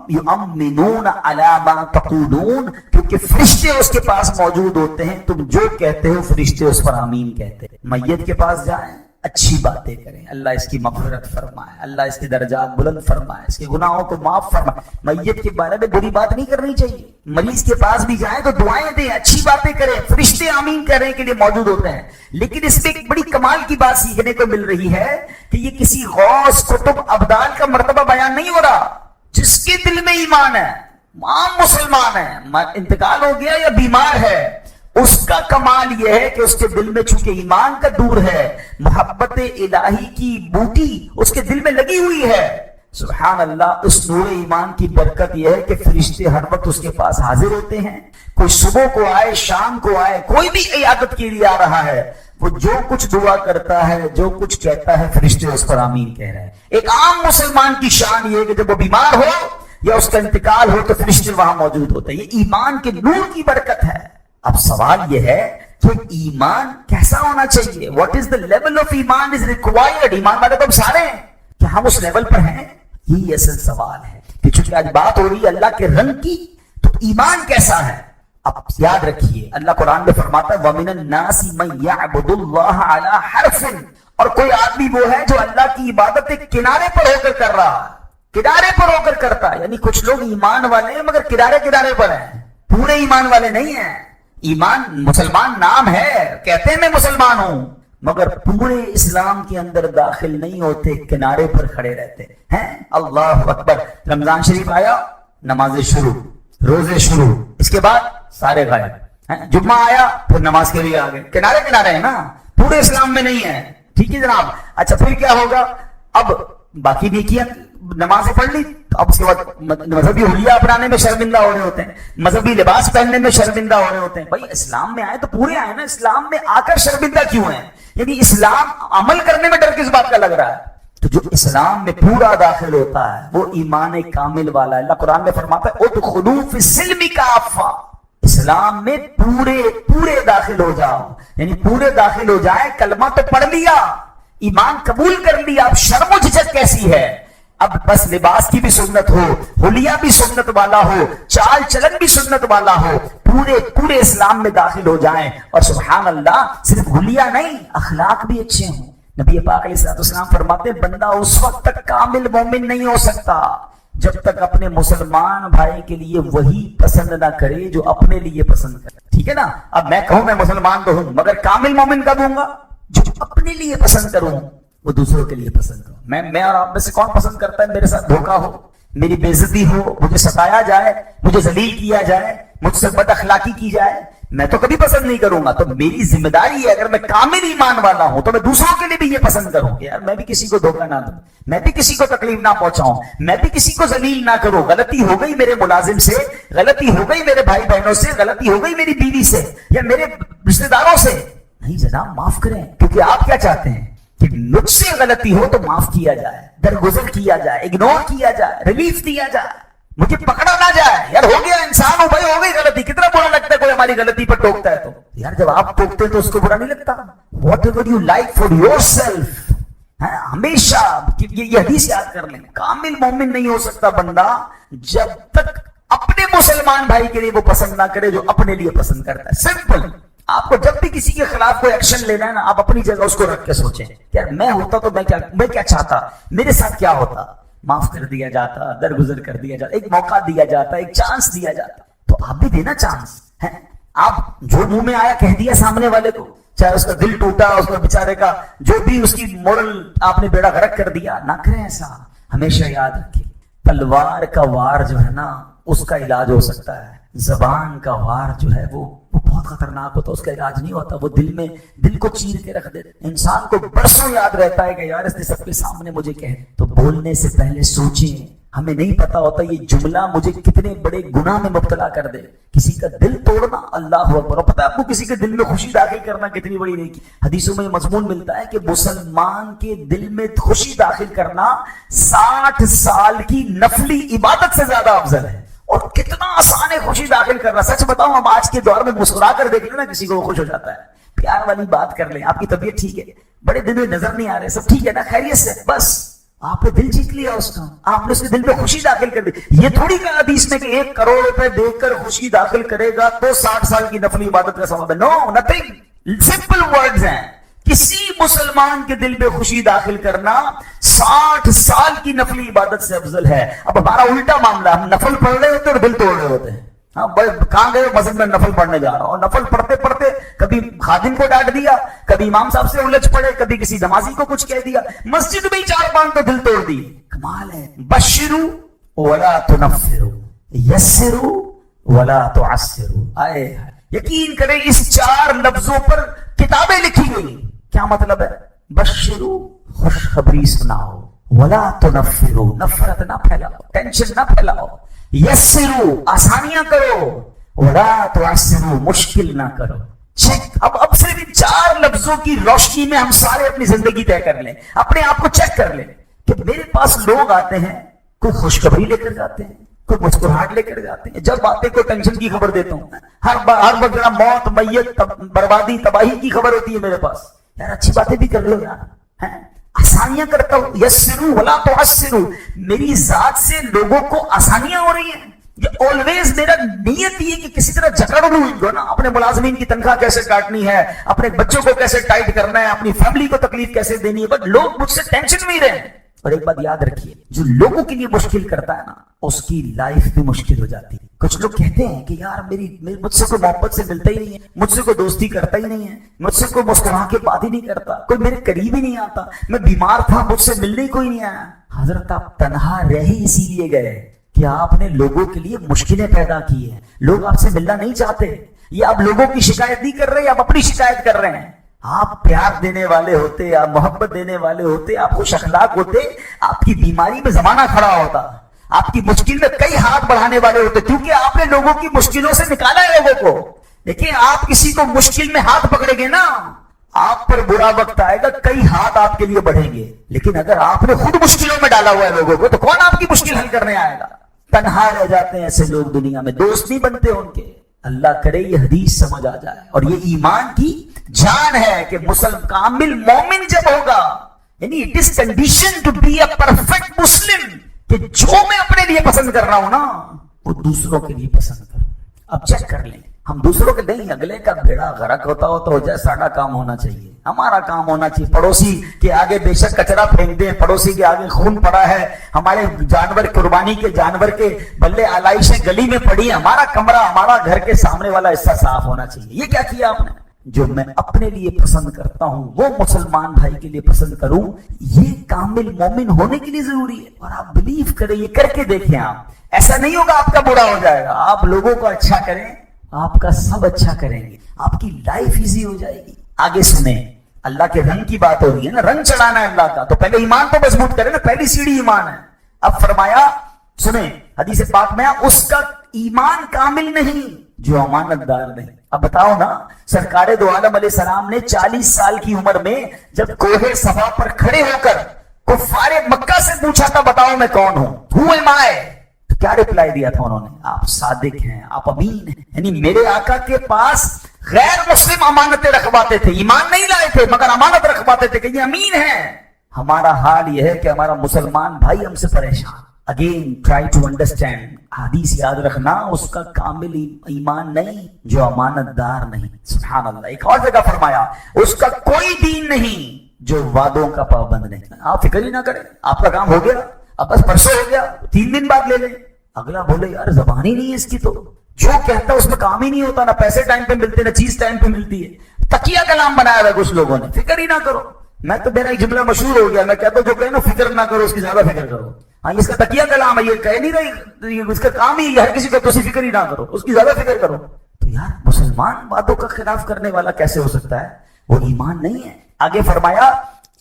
یؤمنون علی ما تقولون، کیونکہ فرشتے اس کے پاس موجود ہوتے ہیں، تم جو کہتے ہو فرشتے اس پر آمین کہتے ہیں۔ میت کے پاس جائیں اچھی باتیں کریں، اللہ اس کی مغفرت فرمائے، اللہ اس کے درجات بلند فرمائے، اس کے گناہوں کو معاف فرمائے۔ میت کے بارے میں بری بات نہیں کرنی چاہیے، مریض کے پاس بھی جائیں تو دعائیں دیں، اچھی باتیں کریں، فرشتے آمین کرنے کے لیے موجود ہوتے ہیں۔ لیکن اس میں ایک بڑی کمال کی بات سیکھنے کو مل رہی ہے کہ یہ کسی غوث قطب ابدال کا مرتبہ بیان نہیں ہو رہا، جس کے دل میں ایمان ہے، عام مسلمان ہے، انتقال ہو گیا یا بیمار ہے، اس کا کمال یہ ہے کہ اس کے دل میں چونکہ ایمان کا دور ہے، محبت الہی کی بوٹی اس کے دل میں لگی ہوئی ہے۔ سبحان اللہ، اس نور ایمان کی برکت یہ ہے کہ فرشتے ہر وقت اس کے پاس حاضر ہوتے ہیں، کوئی صبح کو آئے شام کو آئے، کوئی بھی عیادت کے لیے آ رہا ہے، وہ جو کچھ دعا کرتا ہے، جو کچھ کہتا ہے، فرشتے اس پر آمین کہہ رہے ہیں۔ ایک عام مسلمان کی شان یہ ہے کہ جب وہ بیمار ہو یا اس کا انتقال ہو تو فرشتے وہاں موجود ہوتے ہیں، یہ ایمان کے نور کی برکت ہے۔ اب سوال یہ ہے کہ ایمان کیسا ہونا چاہیے؟ What is the level of ایمان is required؟ ایمان والے تو ہم سارے ہیں، کیا ہم اس لیول پر ہیں؟ یہ اصل سوال ہے کہ چونکہ آج بات ہو رہی ہے اللہ کے رنگ کی، تو ایمان کیسا ہے؟ اب یاد رکھیے اللہ قرآن میں فرماتا ہے وَمِنَ النَّاسِ مَن يَعْبُدُ اللَّهَ عَلَى حَرْفٍ، اور کوئی آدمی وہ ہے جو اللہ کی عبادت ایک کنارے پر ہو کر کر رہا ہے، کنارے پر ہو کر کرتا ہے۔ یعنی کچھ لوگ ایمان والے ہیں مگر کنارے کنارے پر ہیں، پورے ایمان والے نہیں ہیں۔ ایمان مسلمان نام ہے، کہتے ہیں میں مسلمان ہوں، مگر پورے اسلام کے اندر داخل نہیں ہوتے، کنارے پر کھڑے رہتے ہیں۔ اللہ اکبر، رمضان شریف آیا، نمازیں شروع، روزے شروع، اس کے بعد سارے غائب، جمعہ آیا پھر نماز کے لیے آ گئے، کنارے کنارے ہیں نا، پورے اسلام میں نہیں ہے۔ ٹھیک ہے جناب، اچھا پھر کیا ہوگا؟ اب باقی نیکیاں نمازیں پڑھ لی، اب اس کے بعد مذہبی حلیہ اپنانے میں شرمندہ ہو رہے ہوتے ہیں، مذہبی لباس پہننے میں شرمندہ ہو رہے ہوتے ہیں۔ بھائی اسلام میں آئے تو پورے آئے نا، اسلام میں آ کر شرمندہ کیوں ہیں؟ یعنی اسلام عمل کرنے میں ڈر کس بات کا لگ رہا ہے؟ تو جو اسلام میں پورا داخل ہوتا ہے وہ ایمان کامل والا ہے۔ اللہ قرآن میں فرماتا ہے ادخلوا فی السلم کافہ، اسلام میں پورے داخل ہو جاؤ، یعنی پورے داخل ہو جائے، کلمہ تو پڑھ لیا، ایمان قبول کر لیا، اب شرم و جھجک کیسی ہے؟ اب بس لباس کی بھی سنت ہو، حلیہ بھی سنت والا ہو، چال چلن بھی سنت والا ہو، پورے اسلام میں داخل ہو جائیں، اور سبحان اللہ صرف حلیہ نہیں، اخلاق بھی اچھے ہوں۔ نبی پاک علیہ السلام فرماتے ہیں بندہ اس وقت تک کامل مومن نہیں ہو سکتا جب تک اپنے مسلمان بھائی کے لیے وہی پسند نہ کرے جو اپنے لیے پسند کرے۔ ٹھیک ہے نا؟ اب میں کہوں میں مسلمان تو ہوں مگر کامل مومن کب ہوں گا؟ جو اپنے لیے پسند کروں وہ دوسروں کے لیے پسند کروں۔ میں اور آپ میں سے کون پسند کرتا ہے میرے ساتھ دھوکا ہو، میری بے عزتی ہو، مجھے ستایا جائے، مجھے ذلیل کیا جائے، مجھ سے بد اخلاقی کی جائے؟ میں تو کبھی پسند نہیں کروں گا۔ تو میری ذمہ داری ہے اگر میں کامل ایمان والا ہوں تو میں دوسروں کے لیے بھی یہ پسند کروں کہ یار میں بھی کسی کو دھوکا نہ دوں، میں بھی کسی کو تکلیف نہ پہنچاؤں، میں بھی کسی کو ذلیل نہ کروں۔ غلطی ہو گئی میرے ملازم سے، غلطی ہو گئی میرے بھائی بہنوں سے، غلطی ہو گئی میری بیوی سے یا میرے رشتے داروں سے، نہیں جناب معاف کریں، کیونکہ آپ کیا چاہتے ہیں کہ مجھ سے غلطی ہو تو معاف کیا جائے، درگزر کیا جائے، اگنور کیا جائے، ریلیف دیا جائے، مجھے پکڑا نہ جائے۔ یار ہو گیا، انسان ہو بھائی، ہو گئی غلطی، کتنا برا لگتا ہے کوئی ہماری غلطی پر ٹوکتا ہے تو یار جب آپ ٹوکتے ہیں تو اس کو برا نہیں لگتا؟ What ever you like for your self, ہمیشہ یہ حدیث یاد کر لیں، کامل مومن نہیں ہو سکتا بندہ جب تک اپنے مسلمان بھائی کے لیے وہ پسند نہ کرے جو اپنے لیے پسند کرتا ہے۔ سمپل۔ آپ کو جب بھی کسی کے خلاف کوئی ایکشن لینا ہے نا، آپ اپنی جگہ اس کو رکھ کے سوچیں کہ میں ہوتا تو میں کیا چاہتا، میرے ساتھ کیا ہوتا؟ معاف کر دیا جاتا، درگزر کر دیا جاتا، ایک موقع دیا جاتا، ایک چانس دیا جاتا، تو آپ بھی دینا چانس ہے۔ آپ جو منہ میں آیا کہہ دیا سامنے والے کو، چاہے اس کا دل ٹوٹا، اس کا بیچارے کا جو بھی اس کی مورل آپ نے بیڑا غرق کر دیا، نہ کریں ایسا۔ ہمیشہ یاد رکھیں تلوار کا وار جو ہے نا اس کا علاج ہو سکتا ہے، زبان کا وار جو ہے وہ بہت خطرناک ہوتا ہے، اس کا علاج نہیں ہوتا، وہ دل کو چیر کے رکھ دیتے۔ انسان کو برسوں یاد رہتا ہے کہ یار اس نے سب کے سامنے مجھے کہہ، تو بولنے سے پہلے سوچیں، ہمیں نہیں پتا ہوتا یہ جملہ مجھے کتنے بڑے گناہ میں مبتلا کر دے۔ کسی کا دل توڑنا، اللہ اکبر، پتا ہے آپ کو کسی کے دل میں خوشی داخل کرنا کتنی بڑی نیکی۔ حدیثوں میں یہ مضمون ملتا ہے کہ مسلمان کے دل میں خوشی داخل کرنا 60 سال کی نفلی عبادت سے زیادہ افضل ہے، اور کتنا آسان ہے خوشی داخل کرنا۔ سچ بتاؤں ہم آج کے دور میں مسکرا کر دیکھ لیں نا کسی کو وہ خوش ہو جاتا ہے، پیار والی بات کر لیں، آپ کی طبیعت ٹھیک ہے، بڑے دن میں نظر نہیں آ رہے، سب ٹھیک ہے نا، خیریت سے، بس آپ نے دل جیت لیا اس کا، آپ نے اس کے دل میں خوشی داخل کر دی۔ یہ تھوڑی کہا حدیث میں کہ 1 کروڑ روپے دے کر خوشی داخل کرے گا تو 60 سال کی نفلی عبادت کا ثواب ہے۔ نو، نتھنگ، سمپل ورڈز ہیں۔ کسی مسلمان کے دل میں خوشی داخل کرنا 60 سال کی نفلی عبادت سے افضل ہے. اب ہمارا الٹا معاملہ, ہم نفل پڑھ رہے ہوتے اور دل توڑ رہے ہوتے ہیں. ہاں کہاں گئے, مسجد میں نفل پڑھنے جا رہا ہوں, اور نفل پڑھتے پڑھتے کبھی خادم کو ڈانٹ دیا, کبھی امام صاحب سے الجھ پڑے, کبھی کسی نمازی کو کچھ کہہ دیا, مسجد میں ہی 4-5 تو دل توڑ دی. کمال ہے. بشروا ولا تنفروا یسروا ولا تعسروا. آئے یقین کریں اس 4 لفظوں پر کتابیں لکھی گئی. کیا مطلب ہے؟ بشروا خوشخبری سناؤ, ولا تنفروا نفرت نہ پھیلاؤ, ٹینشن نہ پھیلاؤ, یسروا آسانیاں کرو, ولا تعسروا مشکل نہ کرو. اب صرف ان 4 لفظوں کی روشنی میں ہم سارے اپنی زندگی طے کر لیں, اپنے آپ کو چیک کر لیں کہ میرے پاس لوگ آتے ہیں, کوئی خوشخبری لے کر جاتے ہیں, کوئی مسکراہٹ لے کر جاتے ہیں. جب آتے کوئی ٹینشن کی خبر دیتا ہوں, ہر وقت موت, میت, بربادی, تباہی کی خبر ہوتی ہے میرے پاس. یار اچھی باتیں بھی کر لو یار, آسانیاں کرتا ہوں. یسروا ولا تعسروا, میری ذات سے لوگوں کو آسانیاں ہو رہی ہیں. یہ آلویز میرا نیت یہ کہ کسی طرح جکڑ لوں ان کو نا, اپنے ملازمین کی تنخواہ کیسے کاٹنی ہے, اپنے بچوں کو کیسے ٹائٹ کرنا ہے, اپنی فیملی کو تکلیف کیسے دینی ہے. بٹ لوگ مجھ سے ٹینشن میں رہے. اور ایک بات یاد رکھیے, جو لوگوں کے لیے مشکل کرتا ہے نا, اس کی لائف بھی مشکل ہو جاتی ہے. کچھ لوگ کہتے ہیں کہ یار مجھ سے کوئی محبت سے ملتا ہی نہیں ہے, مجھ سے کوئی دوستی کرتا ہی نہیں ہے, مجھ سے کوئی مسکرا کے بات ہی نہیں کرتا, کوئی میرے قریب ہی نہیں آتا, میں بیمار تھا مجھ سے ملنے ہی کوئی نہیں آیا. حضرت آپ تنہا رہ ہی اسی لیے گئے کہ آپ نے لوگوں کے لیے مشکلیں پیدا کی ہیں. لوگ آپ سے ملنا نہیں چاہتے. یہ آپ لوگوں کی شکایت نہیں کر رہے, آپ اپنی شکایت کر رہے ہیں. آپ پیار دینے والے ہوتے, آپ محبت دینے والے ہوتے, آپ خوش اخلاق ہوتے, آپ کی بیماری میں زمانہ کھڑا ہوتا, آپ کی مشکل میں کئی ہاتھ بڑھانے والے ہوتے, کیونکہ آپ نے لوگوں کی مشکلوں سے نکالا ہے لوگوں کو. دیکھیں آپ کسی کو مشکل میں ہاتھ پکڑیں گے نا, آپ پر برا وقت آئے گا, کئی ہاتھ آپ کے لیے بڑھیں گے. لیکن اگر آپ نے خود مشکلوں میں ڈالا ہوا ہے لوگوں کو, تو کون آپ کی مشکل حل کرنے آئے گا؟ تنہا رہ جاتے ہیں ایسے لوگ دنیا میں, دوست نہیں بنتے ان کے. اللہ کرے یہ حدیث سمجھ آ جائے. اور یہ ایمان کی جان ہے کہ مسلم کامل مومن جب ہوگا, یعنی it is condition to be a perfect Muslim, کہ جو میں اپنے لیے پسند کر رہا ہوں نا, وہ دوسروں کے لیے پسند کروں. اب چیک کر لیں, ہم دوسروں کے نہیں, اگلے کا بیڑا غرق ہوتا ہو تو ہو جائے, ساڑھا کام ہونا چاہیے, ہمارا کام ہونا چاہیے. پڑوسی کے آگے بے شک کچرا پھینک دیں, پڑوسی کے آگے خون پڑا ہے, ہمارے جانور قربانی کے جانور کے بلے آلائشیں گلی میں پڑی ہیں, ہمارا کمرہ, ہمارا گھر کے سامنے والا حصہ صاف ہونا چاہیے. یہ کیا کیا آپ نے؟ جو میں اپنے لیے پسند کرتا ہوں وہ مسلمان بھائی کے لیے پسند کروں, یہ کامل مومن ہونے کے لیے ضروری ہے. اور آپ بلیو کریں, یہ کر کے دیکھیں, آپ ایسا نہیں ہوگا آپ کا برا ہو جائے گا. آپ لوگوں کو اچھا کریں, آپ کا سب اچھا کریں گے, آپ کی لائف ایزی ہو جائے گی. آگے سنیں, اللہ کے رنگ کی بات ہو رہی ہے نا, رنگ چڑھانا ہے اللہ کا, تو پہلے ایمان تو مضبوط کریں نا, پہلی سیڑھی ایمان ہے. اب فرمایا, سنیں حدیث پاک میں, اس کا ایمان کامل نہیں جو امانت دار نہیں. اب بتاؤ نا, سرکار دو عالم علیہ السلام نے 40 سال کی عمر میں جب کوہ صفا پر کھڑے ہو کر کفار مکہ سے پوچھا تھا, بتاؤ میں کون ہوں, ہو ایم آئی, تو کیا رپلائی دیا تھا انہوں نے؟ آپ صادق ہیں, آپ امین ہیں. یعنی میرے آقا کے پاس غیر مسلم امانتیں رکھواتے تھے, ایمان نہیں لائے تھے مگر امانت رکھواتے تھے کہ یہ امین ہے. ہمارا حال یہ ہے کہ ہمارا مسلمان بھائی ہم سے پریشان. اگین ٹرائی ٹو انڈرسٹینڈ, حدیث یاد رکھنا, اس کا کامل ایمان نہیں جو امانت دار نہیں. سبحان اللہ. ایک اور جگہ فرمایا, اس کا کوئی دین نہیں جو وعدوں کا پابند نہیں. آپ فکر ہی نہ کریں, آپ کا کام ہو گیا, اب بس پرسوں ہو گیا, 3 دن بعد لے لیں. اگلا بولے یار زبان ہی نہیں ہے اس کی, تو جو کہتا ہے اس میں کام ہی نہیں ہوتا, نہ پیسے ٹائم پہ ملتے, نہ چیز ٹائم پہ ملتی ہے. تکیہ کلام بنایا ہوا کچھ لوگوں نے, فکر ہی نہ کرو. میں تو میرا ایک جملہ مشہور ہو گیا, میں کہتا ہوں جو کہے نا فکر نہ کرو, اس کی زیادہ فکر کرو. ہاں اس کا تکیہ کلام ہے, یہ کہہ نہیں رہی, اس کا کام ہی ہر کسی کو تو فکر ہی نہ کرو, اس کی زیادہ فکر کرو. تو یار مسلمان باتوں کا خلاف کرنے والا کیسے ہو سکتا ہے؟ وہ ایمان نہیں ہے. آگے فرمایا,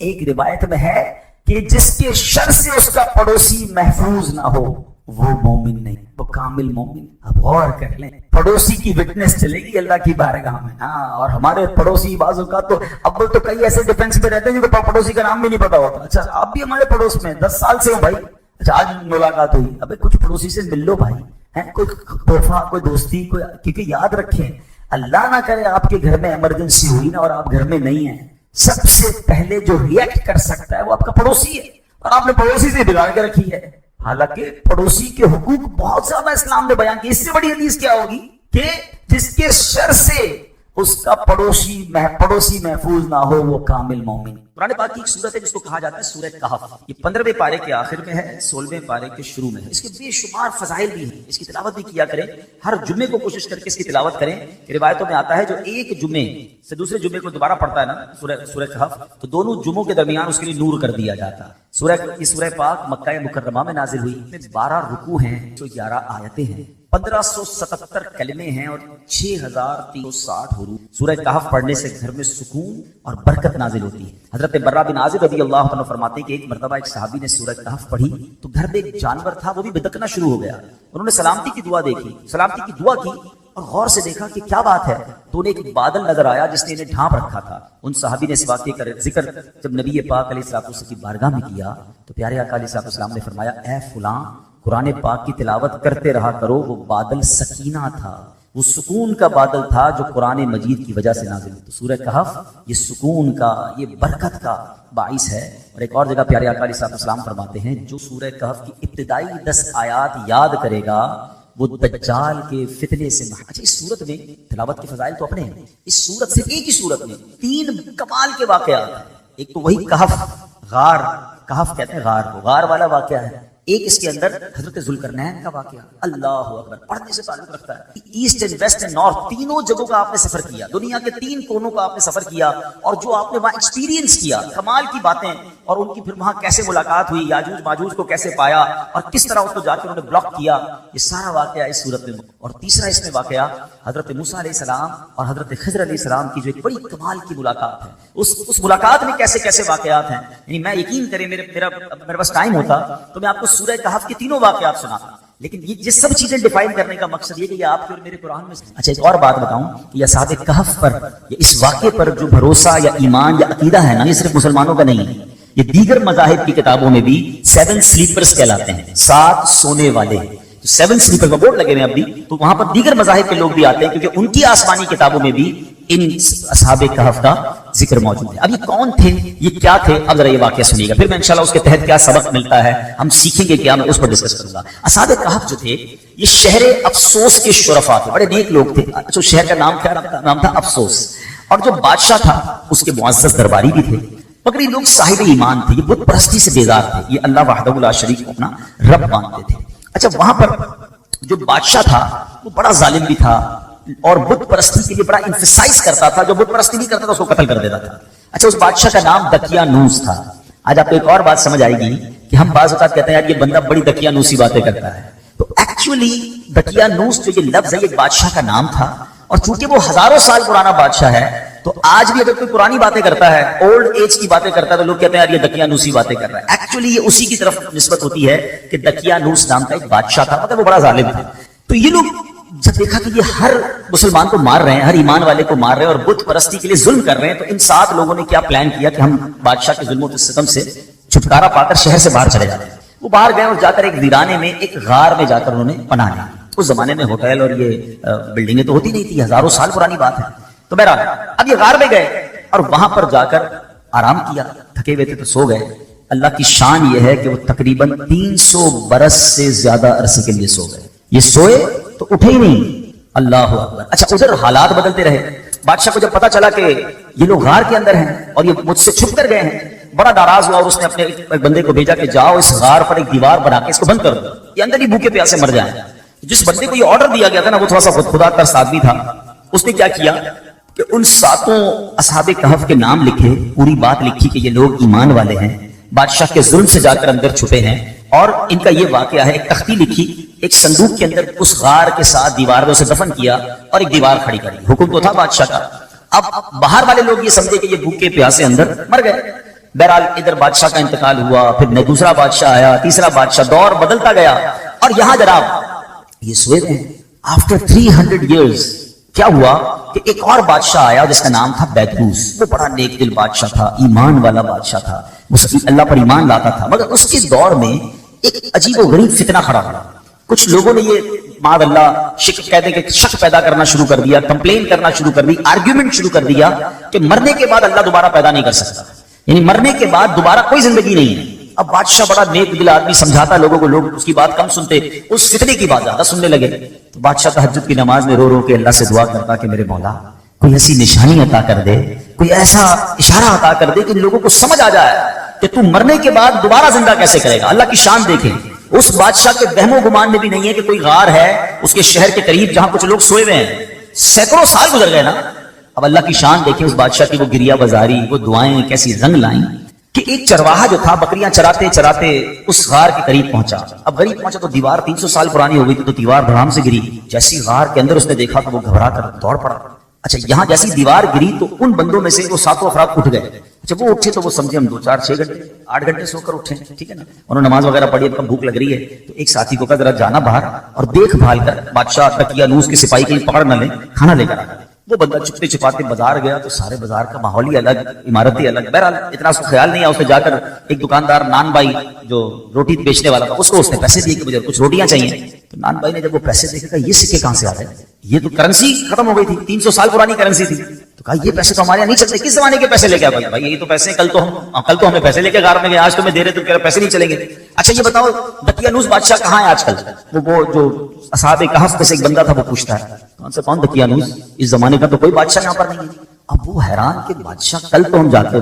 ایک روایت میں ہے کہ جس کے شر سے اس کا پڑوسی محفوظ نہ ہو وہ مومن نہیں, وہ کامل مومن. اب غور کر لیں, پڑوسی کی وٹنس چلے گی اللہ کی بارگاہ میں. ہاں, اور ہمارے پڑوسی بعضوں کا تو اول تو کئی ایسے ڈیفنس میں رہتے ہیں جو پڑوسی کا نام بھی نہیں پتا ہوتا. اچھا آپ بھی ہمارے پڑوس میں 10 سال سے ہو بھائی, اچھا آج ملاقات ہوئی, ابے کچھ پڑوسی سے مل لو بھائی, کوئی تحفہ, کوئی دوستی, کوئی. کیونکہ یاد رکھیں, اللہ نہ کرے آپ کے گھر میں ایمرجنسی ہوئی نا اور آپ گھر میں نہیں ہیں, سب سے پہلے جو ریئیکٹ کر سکتا ہے وہ آپ کا پڑوسی ہے, اور آپ نے پڑوسی سے بگاڑ کے رکھی ہے. حالانکہ پڑوسی کے حقوق بہت زیادہ اسلام نے بیان کیے. اس سے بڑی حدیث کیا ہوگی کہ جس کے شر سے اس کا پڑوسی محفوظ نہ ہو وہ کامل مومن۔ قرآن پاک کی ایک سورت ہے جس کو کہا جاتا ہے سورہ کہف، یہ 15ویں پارے کے آخر میں ہے، 16ویں پارے کے شروع میں ہے۔ اس کے بے شمار فضائل بھی ہیں، اس کی تلاوت بھی کیا کریں، ہر جمعے کو کوشش کر کے اس کی تلاوت کریں۔ روایتوں میں آتا ہے جو ایک جمعے سے دوسرے جمعے کو دوبارہ پڑھتا ہے نا سورہ کہف، تو دونوں جمعوں کے درمیان اس کے لیے نور کر دیا جاتا ہے۔ سورہ پاک مکہ مکرمہ میں نازل ہوئی، اس میں 12 رکوع ہیں، 111 آیتیں ہیں، 1577 کلمے ہیں اور 6360 حروف۔ سورہ کہف پڑھنے سے گھر میں سکون اور برکت نازل ہوتی ہے۔ حضرت برہ بن عازب رضی اللہ عنہ فرماتے ہیں کہ ایک مرتبہ ایک صحابی نے سورہ کہف پڑھی تو گھر میں ایک جانور تھا، وہ بھی بدکنا شروع ہو گیا۔ انہوں نے سلامتی کی دعا کی اور غور سے دیکھا کہ کیا بات ہے، تو انہیں ایک بادل نظر آیا جس نے انہیں ڈھانپ رکھا تھا۔ ان صحابی نے اس واقعے کا ذکر جب نبی پاک علیہ السلام کی بارگاہ میں کیا تو پیارے آقا علیہ السلام نے فرمایا، اے فلاں، قرآن پاک کی تلاوت کرتے رہا کرو، وہ بادل سکینہ تھا، وہ سکون کا بادل تھا جو قرآن مجید کی وجہ سے نازل ہوا۔ تو سورہ کہف یہ سکون کا، یہ برکت کا باعث ہے۔ اور ایک اور جگہ پیارے آقا علیہ السلام فرماتے ہیں، جو سورہ کہف کی ابتدائی 10 آیات یاد کرے گا وہ دجال کے فتنے سے اچھا، اس صورت میں تلاوت کے فضائل تو اپنے ہیں، اس صورت سے ایک ہی صورت میں 3 کمال کے واقعات ہیں۔ ایک تو وہی کہف، غار، کہف کہتے ہیں غار کو، غار والا واقعہ ہے۔ ایک اس کے اندر حضرت ذوالقرنین کا واقعہ، اللہ اکبر، پڑھنے سے تعلق رکھتا ہے۔ East and west and north, تینوں جگہوں کا آپ نے سفر کیا، دنیا کے 3 کونوں کا آپ نے سفر کیا، اور جو آپ نے وہاں ایکسپیرینس کیا، کمال کی باتیں، اور ان کی پھر وہاں کیسے ملاقات ہوئی، یاجوج ماجوج کو کیسے پایا، اور کس طرح اس کو جا کے انہوں نے بلاک کیا، یہ سارا واقعہ اس صورت میں۔ اور تیسرا اس میں واقعہ حضرت موسیٰ علیہ السلام اور حضرت خضر علیہ السلام کی جو ایک بڑی کمال کی ملاقات ہے، اس ملاقات میں کیسے کیسے واقعات ہیں، یعنی میں یقین کریں میرے پاس ٹائم ہوتا تو میں آپ کو سورہ کہف کے تینوں واقعات سناتا، لیکن یہ سب چیزیں ڈیفائن کرنے کا مقصد یہ کہ یہ آپ کے اور میرے قرآن میں۔ اچھا، ایک اور بات بتاؤں کہ اصحاب کہف پر، یہ اس واقعے پر جو بھروسہ یا ایمان یا عقیدہ ہے نا، یہ صرف مسلمانوں کا نہیں ہے، یہ دیگر مذاہب کی کتابوں میں بھی 7 سلیپرز کہلاتے ہیں، 7 سونے والے۔ 7 سلیپر کا بورڈ لگے ہوئے اب بھی، تو وہاں پر دیگر مذاہب کے لوگ بھی آتے ہیں کیونکہ ان کی آسمانی کتابوں میں بھی ان اصحاب کہف کا ذکر موجود ہے۔ اب یہ کون تھے، یہ کیا تھے، اب ذرا یہ واقعہ سنیے گا، پھر میں انشاءاللہ اس کے تحت کیا سبق ملتا ہے، ہم سیکھیں گے کیا، میں اس پر ڈسکس کروں گا۔ اصحاب کہف جو تھے یہ شہر افسوس کے شرفاء تھے، بڑے نیک لوگ تھے۔ جو شہر کا نام کیا نام تھا؟ افسوس۔ اور جو بادشاہ تھا اس کے معزز درباری بھی تھے، مگر یہ لوگ صاحب ایمان تھے، یہ بت پرستی سے بیزار تھے، یہ اللہ وحدہ لا شریک کو اپنا رب مانتے تھے۔ اچھا، وہاں پر جو بادشاہ تھا وہ بڑا ظالم بھی تھا اور بت پرستی کے لیے بڑا انفسائز کرتا تھا، جو بت پرستی نہیں کرتا تھا اس کو قتل کر دیتا تھا۔ اچھا، اس بادشاہ کا نام دقیانوس تھا۔ آج آپ کو ایک اور بات سمجھ آئے گی کہ ہم بعض اوقات کہتے ہیں یار یہ بندہ بڑی دقیانوسی باتیں کرتا ہے، تو ایکچولی دقیانوس جو یہ لفظ ہے یہ بادشاہ کا نام تھا، اور چونکہ وہ ہزاروں سال پرانا بادشاہ ہے تو آج بھی اگر کوئی پرانی باتیں کرتا ہے، اولڈ ایج کی باتیں کرتا ہے، تو لوگ کہتے ہیں یار یہ دقیانوسی باتیں کر رہا ہے۔ ایکچولی یہ اسی کی طرف نسبت ہوتی ہے کہ دقیانوس نام کا ایک بادشاہ تھا، مگر وہ بڑا ظالم تھا۔ تو یہ لوگ جب دیکھا کہ یہ ہر مسلمان کو مار رہے ہیں، ہر ایمان والے کو مار رہے ہیں اور بت پرستی کے لیے ظلم کر رہے ہیں، تو ان 7 لوگوں نے کیا پلان کیا کہ ہم بادشاہ کے ظلم و ستم سے چھٹکارا پا کر شہر سے باہر چلے جاتے ہیں۔ وہ باہر گئے اور جا کر ایک ویرانے میں، ایک غار میں جا کر انہوں نے پناہ لی۔ اس زمانے میں ہوٹل اور یہ بلڈنگیں تو ہوتی نہیں تھی، ہزاروں سال پرانی بات ہے۔ تو بہرحال اب یہ غار میں گئے اور وہاں پر جا کر آرام کیا، تھکے ہوئے تھے تو سو گئے۔ اللہ کی شان یہ ہے کہ وہ تقریباً 300 برس سے زیادہ عرصے کے لیے سو گئے، یہ سوئے تو اٹھے ہی نہیں۔ اللہ اکبر۔ اچھا، ادھر حالات بدلتے رہے۔ بادشاہ کو جب پتا چلا کہ یہ لوگ غار کے اندر ہیں اور یہ مجھ سے چھپ کر گئے ہیں، بڑا ناراض ہوا اور اس نے اپنے ایک بندے کو بھیجا کہ جاؤ اس غار پر ایک دیوار بنا کے اس کو بند کر دو، یہ اندر ہی بھوکے پیاسے مر جائیں۔ جس بندے کو یہ آرڈر دیا گیا تھا نا وہ تھوڑا سا خدا ترس آدمی تھا، اس نے کیا کیا کہ ان 7 اصحاب کہف کے نام لکھے، پوری بات لکھی کہ یہ لوگ ایمان والے ہیں، بادشاہ کے ظلم سے جا کر اندر چھپے ہیں، اور ان کا یہ واقعہ ہے۔ ایک تختی لکھی، ایک صندوق کے اندر اس غار کے ساتھ دیوار میں اسے دفن کیا اور ایک دیوار کھڑی کری۔ حکم تو تھا بادشاہ کا۔ اب باہر والے لوگ یہ سمجھے کہ یہ بھوکے پیاسے اندر مر گئے۔ بہرحال ادھر بادشاہ کا انتقال ہوا، پھر دوسرا بادشاہ آیا، تیسرا بادشاہ، دور بدلتا گیا، اور یہاں جناب یہ سوئے تھے۔ آفٹر 300 ایئرز کیا ہوا کہ ایک اور بادشاہ آیا جس کا نام تھا بیدروس۔ وہ بڑا نیک دل بادشاہ تھا، ایمان والا بادشاہ تھا، وہ اللہ پر ایمان لاتا تھا، مگر اس کے دور میں ایک عجیب و غریب فتنہ کھڑا ہوا۔ کچھ لوگوں نے یہ معاذ اللہ کہتے ہیں کہ شک پیدا کرنا شروع کر دیا، کمپلین کرنا شروع کر دی، آرگیومنٹ شروع کر دیا کہ مرنے کے بعد اللہ دوبارہ پیدا نہیں کر سکتا، یعنی مرنے کے بعد دوبارہ کوئی زندگی نہیں ہے۔ اب بادشاہ بڑا نیک دل آدمی، سمجھاتا لوگوں کو، لوگ اس کی بات کم سنتے، اس فتنے کی بات زیادہ سننے لگے۔ تو بادشاہ تہجد کی نماز میں رو رو کے اللہ سے دعا کرتا کہ میرے مولا کوئی ایسی نشانی عطا کر دے، کوئی ایسا اشارہ عطا کر دے کہ لوگوں کو سمجھ آ جائے کہ تو مرنے کے بعد دوبارہ زندہ کیسے کرے گا۔ اللہ کی شان دیکھیں، اس بادشاہ کے وہم و گمان میں بھی نہیں ہے کہ کوئی غار ہے اس کے شہر کے قریب جہاں کچھ لوگ سوئے ہوئے ہیں، سینکڑوں سال گزر گئے نا۔ اب اللہ کی شان دیکھیں اس بادشاہ کی، وہ گریا بازاری، وہ دعائیں کیسی رنگ لائیں کہ ایک چرواہا جو تھا بکریاں چراتے چراتے اس غار کے قریب پہنچا۔ اب قریب پہنچا تو دیوار 300 سال پرانی ہو گئی تھی، تو دیوار دھڑام سے گری۔ جیسی غار کے اندر اس نے دیکھا تو وہ گھبرا کر دوڑ پڑا۔ اچھا یہاں جیسی دیوار گری تو ان بندوں میں سے وہ 7 افراد اٹھ گئے۔ اچھا وہ اٹھے تو وہ سمجھے ہم 2 4 6 گھنٹے 8 گھنٹے سو کر اٹھے، ٹھیک ہے نا، انہوں نے نماز وغیرہ پڑھی، اب بھوک لگ رہی ہے تو ایک ساتھی کو کہا ذرا جانا باہر اور دیکھ بھال کر بادشاہ دقیانوس کے سپاہی کہیں پکڑ نہ لیں، کھانا لے کر آ۔ وہ بندہ چھپتے چھپاتے بازار گیا تو سارے بازار کا ماحول ہی الگ، عمارت ہی الگ۔ بہرحال اتنا اس کو خیال نہیں آیا، اس نے جا کر ایک دکاندار نان بھائی جو روٹی بیچنے والا تھا اس کو اس نے پیسے دیے کہ مجھے کچھ روٹیاں چاہیے۔ تو نان بھائی نے جب وہ پیسے دیکھے کہا یہ سکے کہاں سے آ رہے ہیں، یہ تو کرنسی ختم ہو گئی تھی، 300 سال پرانی کرنسی تھی۔ تو کہا یہ پیسے تو ہمارے یہاں نہیں چلتے، کس زمانے کے پیسے لے کے آ؟ بھائی یہ تو پیسے کل تو ہمیں پیسے لے کے غار میں گئے، آج تمہیں دے رہے تو کہہ رہے پیسے نہیں چلیں گے۔ اچھا یہ بتاؤ دقیانوس بادشاہ کہاں ہے آج کل؟ وہ جو اصحاب کہف میں سے ایک بندہ تھا وہ پوچھتا ہے کون سے کون دقیانوس، اس زمانے کا تو کوئی بادشاہ یہاں پر نہیں ہے۔ اب وہ حیران کہ بادشاہ کل تو ہم جاتے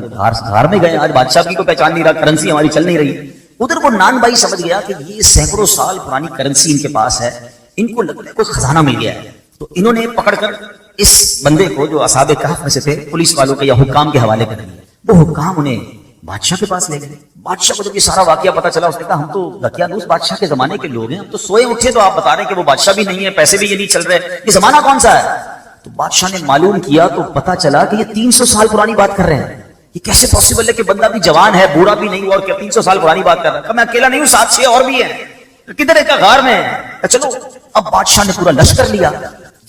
غار میں گئے، آج بادشاہ کی کو پہچان نہیں رہا، کرنسی ہماری چل نہیں رہی۔ ادھر وہ نان بھائی سمجھ گیا کہ یہ سینکڑوں سال پرانی کرنسی ان کے پاس ہے، ان کو لگتا ہے کوئی خزانہ مل گیا ہے۔ تو انہوں نے پکڑ کر اس بندے کو جو اصحاب کہف میں سے تھے پولیس والوں کے یا حکام کے حوالے کر دیا۔ وہ حکام انہیں بادشاہ کے پاس لے گئے۔ بادشاہ کو جب یہ سارا واقعہ پتا چلا اس نے کہا ہم تو دقیانوس بادشاہ کے زمانے کے لوگ ہیں، ہم تو سوئے اٹھے تو آپ بتا رہے ہیں کہ وہ بادشاہ بھی نہیں ہے، پیسے بھی یہ نہیں چل رہے، یہ زمانہ کون سا ہے؟ تو بادشاہ نے معلوم کیا تو پتا چلا کہ یہ 300 سال پرانی بات کر رہے ہیں۔ یہ کیسے پاسبل ہے کہ بندہ بھی جوان ہے، بوڑھا بھی نہیں ہوا اور کیا 300 سال پرانی بات کر رہا ہے؟ میں اکیلا نہیں ہوں، 7 6 اور بھی ہیں، کدھر ہے؟ غار میں ہے۔ چلو اب بادشاہ نے پورا لشکر لیا،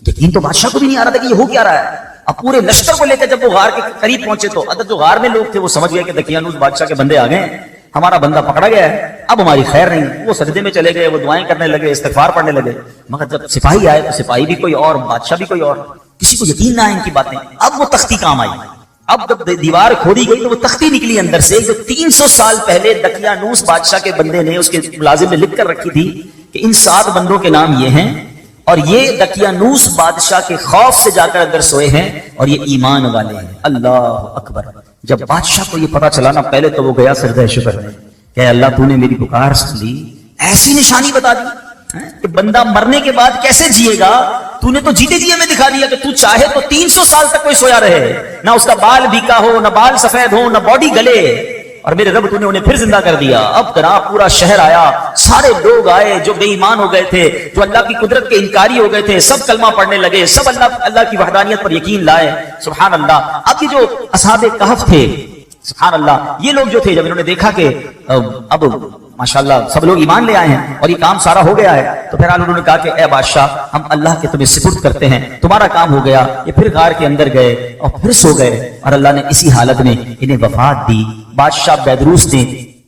یقین تو بادشاہ کو بھی نہیں آ رہا تھا کہ یہ ہو کیا رہا ہے۔ اب پورے لشکر کو لے کر جب وہ غار کے قریب پہنچے تو ادھر جو غار میں لوگ تھے وہ سمجھ گئے کہ دقیانوس بادشاہ کے بندے آ گئے ہیں، ہمارا بندہ پکڑا گیا ہے، اب ہماری خیر نہیں۔ وہ سجدے میں چلے گئے، وہ دعائیں کرنے لگے، استغفار پڑھنے لگے۔ مگر جب سپاہی آئے تو سپاہی بھی کوئی اور، بادشاہ بھی کوئی اور، کسی کو یقین نہ آئے ان کی باتیں۔ اب وہ تختی کام آئی، اب جب دیوار کھودی گئی تو وہ تختی نکلی اندر سے جو 300 سال پہلے دقیانوس بادشاہ کے بندے نے اس کے ملازم نے لکھ کر رکھی تھی کہ ان 7 بندوں کے نام یہ ہیں اور یہ دقیانوس بادشاہ کے خوف سے جا کر اندر سوئے ہیں اور یہ ایمان والے ہیں۔ اللہ اکبر۔ جب بادشاہ کو یہ پتا چلا نا پہلے تو وہ گیا سجدہ شکر میں کہ اللہ تو نے میری پکار سن لی، ایسی نشانی بتا دی کہ بندہ مرنے کے بعد کیسے جیے گا، تو نے تو جیتے جیے میں دکھا دیا کہ تو چاہے تو 300 سال تک کوئی سویا رہے، نہ اس کا بال بھیکا ہو، نہ بال سفید ہو، نہ باڈی گلے، اور میرے رب تو نے انہیں پھر زندہ کر دیا۔ اب کرا پورا شہر آیا، سارے لوگ آئے جو بے ایمان ہو گئے تھے، جو اللہ کی قدرت کے انکاری ہو گئے تھے، سب کلمہ پڑھنے لگے، سب اللہ کی وحدانیت پر یقین لائے۔ سبحان اللہ۔ اب یہ جو اصحاب کہف تھے، سبحان اللہ، یہ لوگ جو تھے جب انہوں نے دیکھا کہ اب ماشاءاللہ سب لوگ ایمان لے آئے ہیں اور یہ کام سارا ہو گیا ہے، تو پھر انہوں نے کہا کہ اے بادشاہ ہم اللہ کے تمہیں سپرد کرتے ہیں، تمہارا کام ہو گیا۔ یہ پھر غار کے اندر گئے اور پھر سو گئے اور اللہ نے اسی حالت میں انہیں وفات دی۔ بادشاہ بیدروس نے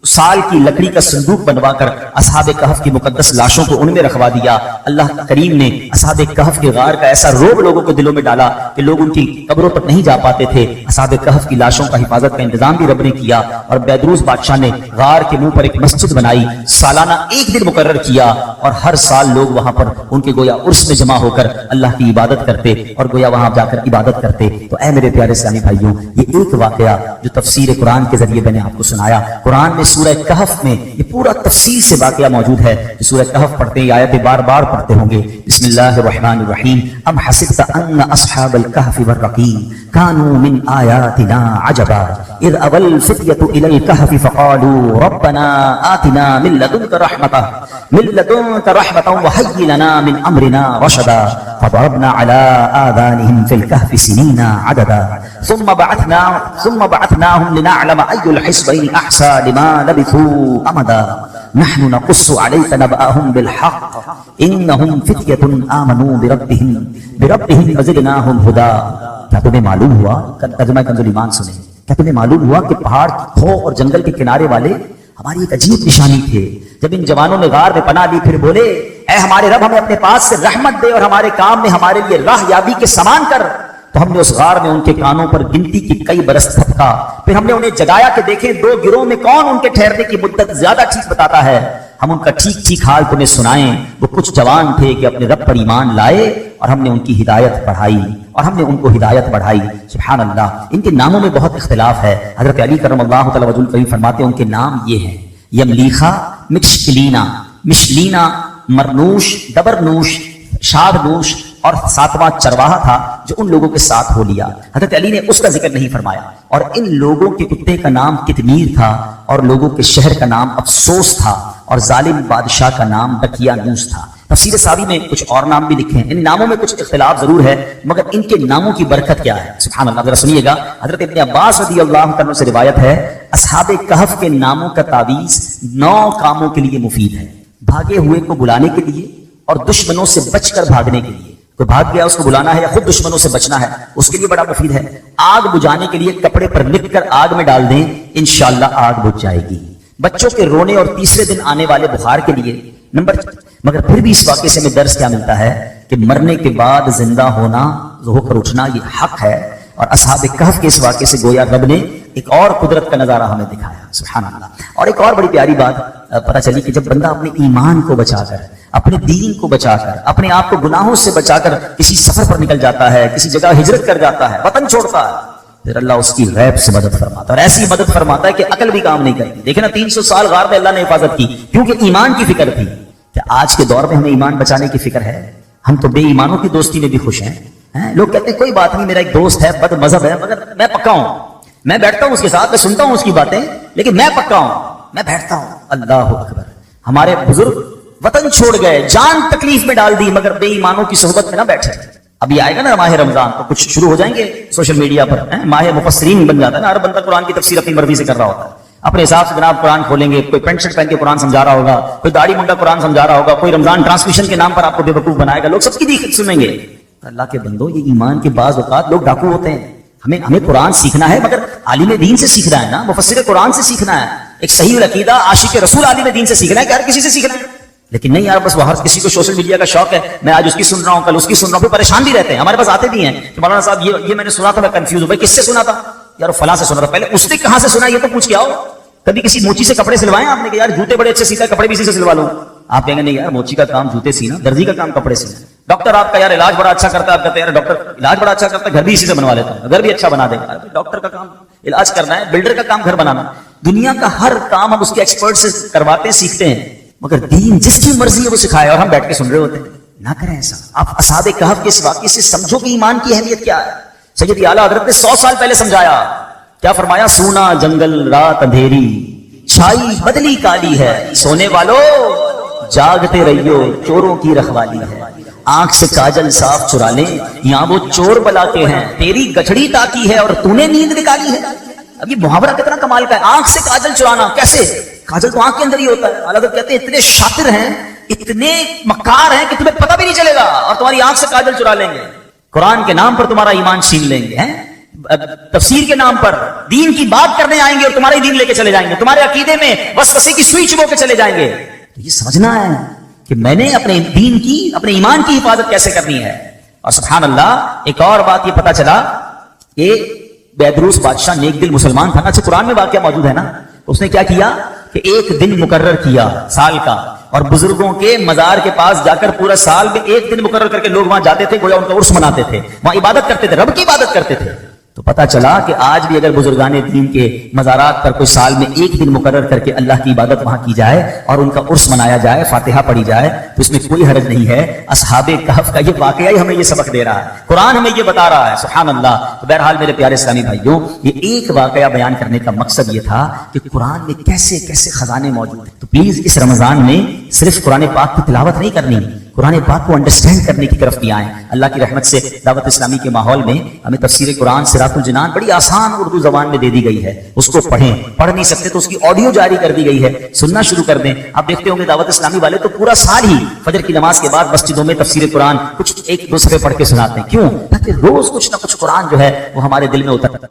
سال کی لکڑی کا صندوق بنوا کر اصحاب کہف کی مقدس لاشوں کو ان میں رکھوا دیا۔ اللہ کریم نے اصحاب کہف کے غار کا ایسا روب لوگوں کے دلوں میں ڈالا کہ لوگ ان کی قبروں پر نہیں جا پاتے تھے۔ اصحاب کہف کی لاشوں کا حفاظت کا انتظام بھی رب نے کیا اور بیدروس بادشاہ نے غار کے منہ پر ایک مسجد بنائی، سالانہ ایک دن مقرر کیا اور ہر سال لوگ وہاں پر ان کے گویا عرس میں جمع ہو کر اللہ کی عبادت کرتے اور گویا وہاں جا کر عبادت کرتے۔ تو اے میرے پیارے اسلامی بھائیوں، یہ ایک واقعہ جو تفسیر قرآن کے ذریعے میں نے آپ کو سنایا، قرآن میں سورہ کہف میں یہ پورا تفصیل سے واقعہ موجود ہے۔ سورہ کہف پڑھتے ہیں، آیتیں بار بار پڑھتے ہوں گے۔ بسم اللہ الرحمن الرحیم۔ ام حسبت ان اصحاب الکہف والرقیم كانوا من آیاتنا عجبا اذ اوى الفتية الى الكهف فقالوا ربنا آتنا من لدنك رحمة وهيئ لنا من امرنا رشدا فضربنا على آذانهم في الكهف سنين عددا ثم بعثناهم لنعلم أي الحزبين أحصى لما لبثوا أمدا نحن نقص عليك نبأهم بالحق إنهم فتية آمنوا بربهم وزدناهم هدى۔ کیا تمہیں معلوم ہوا، ترجمہ کنز ایمان سنیں، کیا تمہیں معلوم ہوا کہ پہاڑ، کھو اور جنگل کے کنارے والے ہماری ایک عجیب نشانی تھے؟ جب ان جوانوں نے غار میں پناہ لی پھر بولے اے ہمارے رب ہمیں اپنے پاس سے رحمت دے اور ہمارے کام میں ہمارے لیے راہ یابی کے سامان کر، تو ہم نے اس غار میں ان کے کانوں پر گنتی کی کئی برس تھپکا، پھر ہم نے انہیں جگایا کہ دیکھیں 2 گروہ میں کون ان کے ٹھہرنے کی مدت زیادہ ٹھیک بتاتا ہے۔ ہم ان کا ٹھیک ٹھیک حال تمہیں سنائیں. وہ کچھ جوان تھے کہ اپنے رب پر ایمان لائے اور ہم نے ان کی ہدایت بڑھائی اور ہم نے ان کو ہدایت بڑھائی. سبحان اللہ. ان کے ناموں میں بہت اختلاف ہے. حضرت علی کرم اللہ تعالی وجہ الکریم فرماتے ہیں ان کے نام یہ ہیں: یملیخا، مکشلینا، مشلینا، مرنوش، دبرنوش، شادنوش، اور 7واں چرواہا تھا جو ان لوگوں کے ساتھ ہو لیا. حضرت علی نے اس کا ذکر نہیں فرمایا. اور ان لوگوں کے کتے کا نام کتمیر تھا اور لوگوں کے شہر کا نام افسوس تھا اور ظالم بادشاہ کا نام دقیانوس تھا. تفسیر ساوی میں کچھ اور نام بھی لکھے ہیں. ان ناموں میں کچھ اختلاف ضرور ہے مگر ان کے ناموں کی برکت کیا ہے. سبحان اللہ. ذرا سنیے گا. حضرت ابن عباس رضی اللہ عنہ سے روایت ہے اصحاب کہف کے ناموں کا تعویذ 9 کاموں کے لیے مفید ہے: بھاگے ہوئے کو بلانے کے لیے اور دشمنوں سے بچ کر بھاگنے کے لیے. کوئی بھاگ گیا اس کو بلانا ہے یا خود دشمنوں سے بچنا ہے اس کے لیے بڑا مفید ہے. آگ بجھانے کے لیے کپڑے پر لکھ کر آگ میں ڈال دیں انشاءاللہ آگ بجھ جائے گی. بچوں کے رونے اور تیسرے دن آنے والے بخار کے لیے مگر پھر بھی اس واقعے سے ہمیں درس کیا ملتا ہے کہ مرنے کے بعد زندہ ہونا، ہو کر اٹھنا یہ حق ہے. اور اصحاب کہف کے اس واقعے سے گویا رب نے ایک اور قدرت کا نظارہ ہمیں دکھایا. سبحان اللہ. اور ایک اور بڑی پیاری بات پتہ چلی کہ جب بندہ اپنے ایمان کو بچا کر، اپنے دین کو بچا کر، اپنے آپ کو گناہوں سے بچا کر کسی سفر پر نکل جاتا ہے، کسی جگہ ہجرت کر جاتا ہے، وطن چھوڑتا ہے، پھر اللہ اس کی غیب سے مدد فرماتا ہے. اور ایسی مدد فرماتا ہے کہ عقل بھی کام نہیں کرتی. دیکھیں نا 300 سال غار میں اللہ نے حفاظت کی کیونکہ ایمان کی فکر تھی. کہ آج کے دور میں ہمیں ایمان بچانے کی فکر ہے؟ ہم تو بے ایمانوں کی دوستی میں بھی خوش ہیں. لوگ کہتے ہیں کوئی بات نہیں، میرا ایک دوست ہے بد مذہب ہے مگر میں پکا ہوں، میں بیٹھتا ہوں اس کے ساتھ، میں سنتا ہوں اس کی باتیں لیکن میں پکا ہوں، میں بیٹھتا ہوں. اللہ اکبر. ہمارے بزرگ وطن چھوڑ گئے، جان تکلیف میں ڈال دی مگر بے ایمانوں کی صحبت میں نہ بیٹھے. ابھی آئے گا نا ماہ رمضان تو کچھ شروع ہو جائیں گے سوشل میڈیا پر، ماہ مفسرین بن جاتا ہے نا. ہر بندہ قرآن کی تفسیر اپنی مرضی سے کر رہا ہوتا ہے، اپنے حساب سے جناب قرآن کھولیں گے. کوئی پینٹ شرٹ پہن کے قرآن سمجھا رہا ہوگا، کوئی داڑھی منڈا قرآن سمجھا رہا ہوگا، کوئی رمضان ٹرانسمیشن کے نام پر آپ کو بے وقوف بنائے گا. لوگ سب کی دیکھ سنیں گے. اللہ کے بندو، یہ ایمان کے بعض اوقات لوگ ڈاکو ہوتے ہیں. ہمیں قرآن سیکھنا ہے مگر عالم دین سے سیکھنا ہے نا، مفسر قرآن سے سیکھنا ہے. ایک صحیح العقیدہ عاشق رسول عالم دین سے سیکھنا ہے کہ ہر کسی سے سیکھنا ہے. لیکن نہیں یار، بس وہ ہر کسی کو سوشل میڈیا کا شوق ہے، میں آج اس کی سن رہا ہوں کل اس کی سن رہا ہوں، پھر پریشان بھی رہتے ہیں. ہمارے پاس آتے بھی ہیں کہ مولانا صاحب یہ میں نے سنا تھا، میں کنفیوز ہوں. بھائی کس سے سنا تھا؟ یار فلاں سے سنا تھا. پہلے اس نے کہاں سے سنا یہ تو پوچھ کے آؤ. کبھی کسی موچی سے کپڑے سلوائے آپ نے کہ یار جوتے بڑے اچھے سیتا ہے، کپڑے بھی اسی سے سلوا لوں؟ آپ کہیں گے نہیں یار موچی کا کام جوتے سینا، درزی کا کام کپڑے سینا. ڈاکٹر آپ کا یار علاج بڑا اچھا کرتا ہے، آپ کہتے ہیں یار ڈاکٹر علاج بڑا اچھا کرتا ہے، گھر بھی اسی سے بنوا لیتا ہے، گھر بھی اچھا بنا دے گا. ڈاکٹر کا کام علاج کرنا ہے، بلڈر کا کام گھر بنانا. دنیا کا ہر کام ہم اس کے ایکسپرٹ سے کرواتے سیکھتے ہیں مگر دین جس کی مرضی ہے وہ سکھائے اور ہم بیٹھ کے سن رہے ہوتے ہیں. نہ کریں ایسا. آپ اصحاب کہف کے اس واقعے سے سمجھو کہ ایمان کی اہمیت کیا ہے. سید اعلیٰ حضرت نے 100 سال پہلے سمجھایا. کیا فرمایا؟ سونا جنگل رات اندھیری، چھائی بدلی کالی ہے، سونے والو جاگتے رہیو چوروں کی رکھوالی ہے. آنکھ سے کاجل صاف چرا لیں یہاں وہ چور بلاتے ہیں، تیری گٹھڑی تاکی ہے اور تو نے نیند نکالی ہے. اب یہ محاورہ کتنا کمال کا ہے. آنکھ سے کاجل چرانا کیسے؟ کاجل تو آنکھ کے اندر ہی ہوتا ہے. حضرت کہتے ہیں اتنے شاطر ہیں، اتنے مکار ہیں کہ تمہیں پتہ بھی نہیں چلے گا اور تمہاری آنکھ سے کاجل چرا لیں گے. قرآن کے نام پر تمہارا ایمان چھین لیں گے، تفسیر کے نام پر دین کی بات کرنے آئیں گے اور تمہارے دین لے کے چلے جائیں گے، تمہارے عقیدے میں وسوسے کی سوئی چبو کے چلے جائیں گے. تو یہ سمجھنا ہے کہ میں نے اپنے دین کی، اپنے ایمان کی حفاظت کیسے کرنی ہے. اور سبحان اللہ ایک اور بات یہ پتا چلا کہ بیدروس بادشاہ نیک دل مسلمان تھا نا. اچھا قرآن میں واقعہ موجود ہے نا. اس نے کیا کیا کہ ایک دن مقرر کیا سال کا اور بزرگوں کے مزار کے پاس جا کر پورا سال میں ایک دن مقرر کر کے لوگ وہاں جاتے تھے، گویا ان کا عرس مناتے تھے، وہاں عبادت کرتے تھے، رب کی عبادت کرتے تھے. تو پتا چلا کہ آج بھی اگر بزرگان دین کے مزارات پر کوئی سال میں ایک دن مقرر کر کے اللہ کی عبادت وہاں کی جائے اور ان کا عرس منایا جائے، فاتحہ پڑھی جائے تو اس میں کوئی حرج نہیں ہے. اصحاب کہف کا یہ واقعہ ہی ہمیں یہ سبق دے رہا ہے، قرآن ہمیں یہ بتا رہا ہے. سبحان اللہ. تو بہرحال میرے پیارے اسلامی بھائیوں، یہ ایک واقعہ بیان کرنے کا مقصد یہ تھا کہ قرآن میں کیسے کیسے خزانے موجود ہیں. تو پلیز اس رمضان میں صرف قرآن پاک کی تلاوت نہیں کرنی، قرآن پاک کو انڈرسٹینڈ کرنے کی طرف بھی آئیں. اللہ کی رحمت سے دعوت اسلامی کے ماحول میں ہمیں تفسیر قرآن صراط الجنان بڑی آسان اردو زبان میں دے دی گئی ہے. اس کو پڑھیں، پڑھ نہیں سکتے تو اس کی آڈیو جاری کر دی گئی ہے، سننا شروع کر دیں. آپ دیکھتے ہوں گے دعوت اسلامی والے تو پورا سال ہی فجر کی نماز کے بعد مسجدوں میں تفسیر قرآن کچھ ایک دو صفحے پڑھ کے سناتے ہیں. کیوں؟ تاکہ روز کچھ نہ کچھ قرآن جو ہے وہ ہمارے دل میں اتر.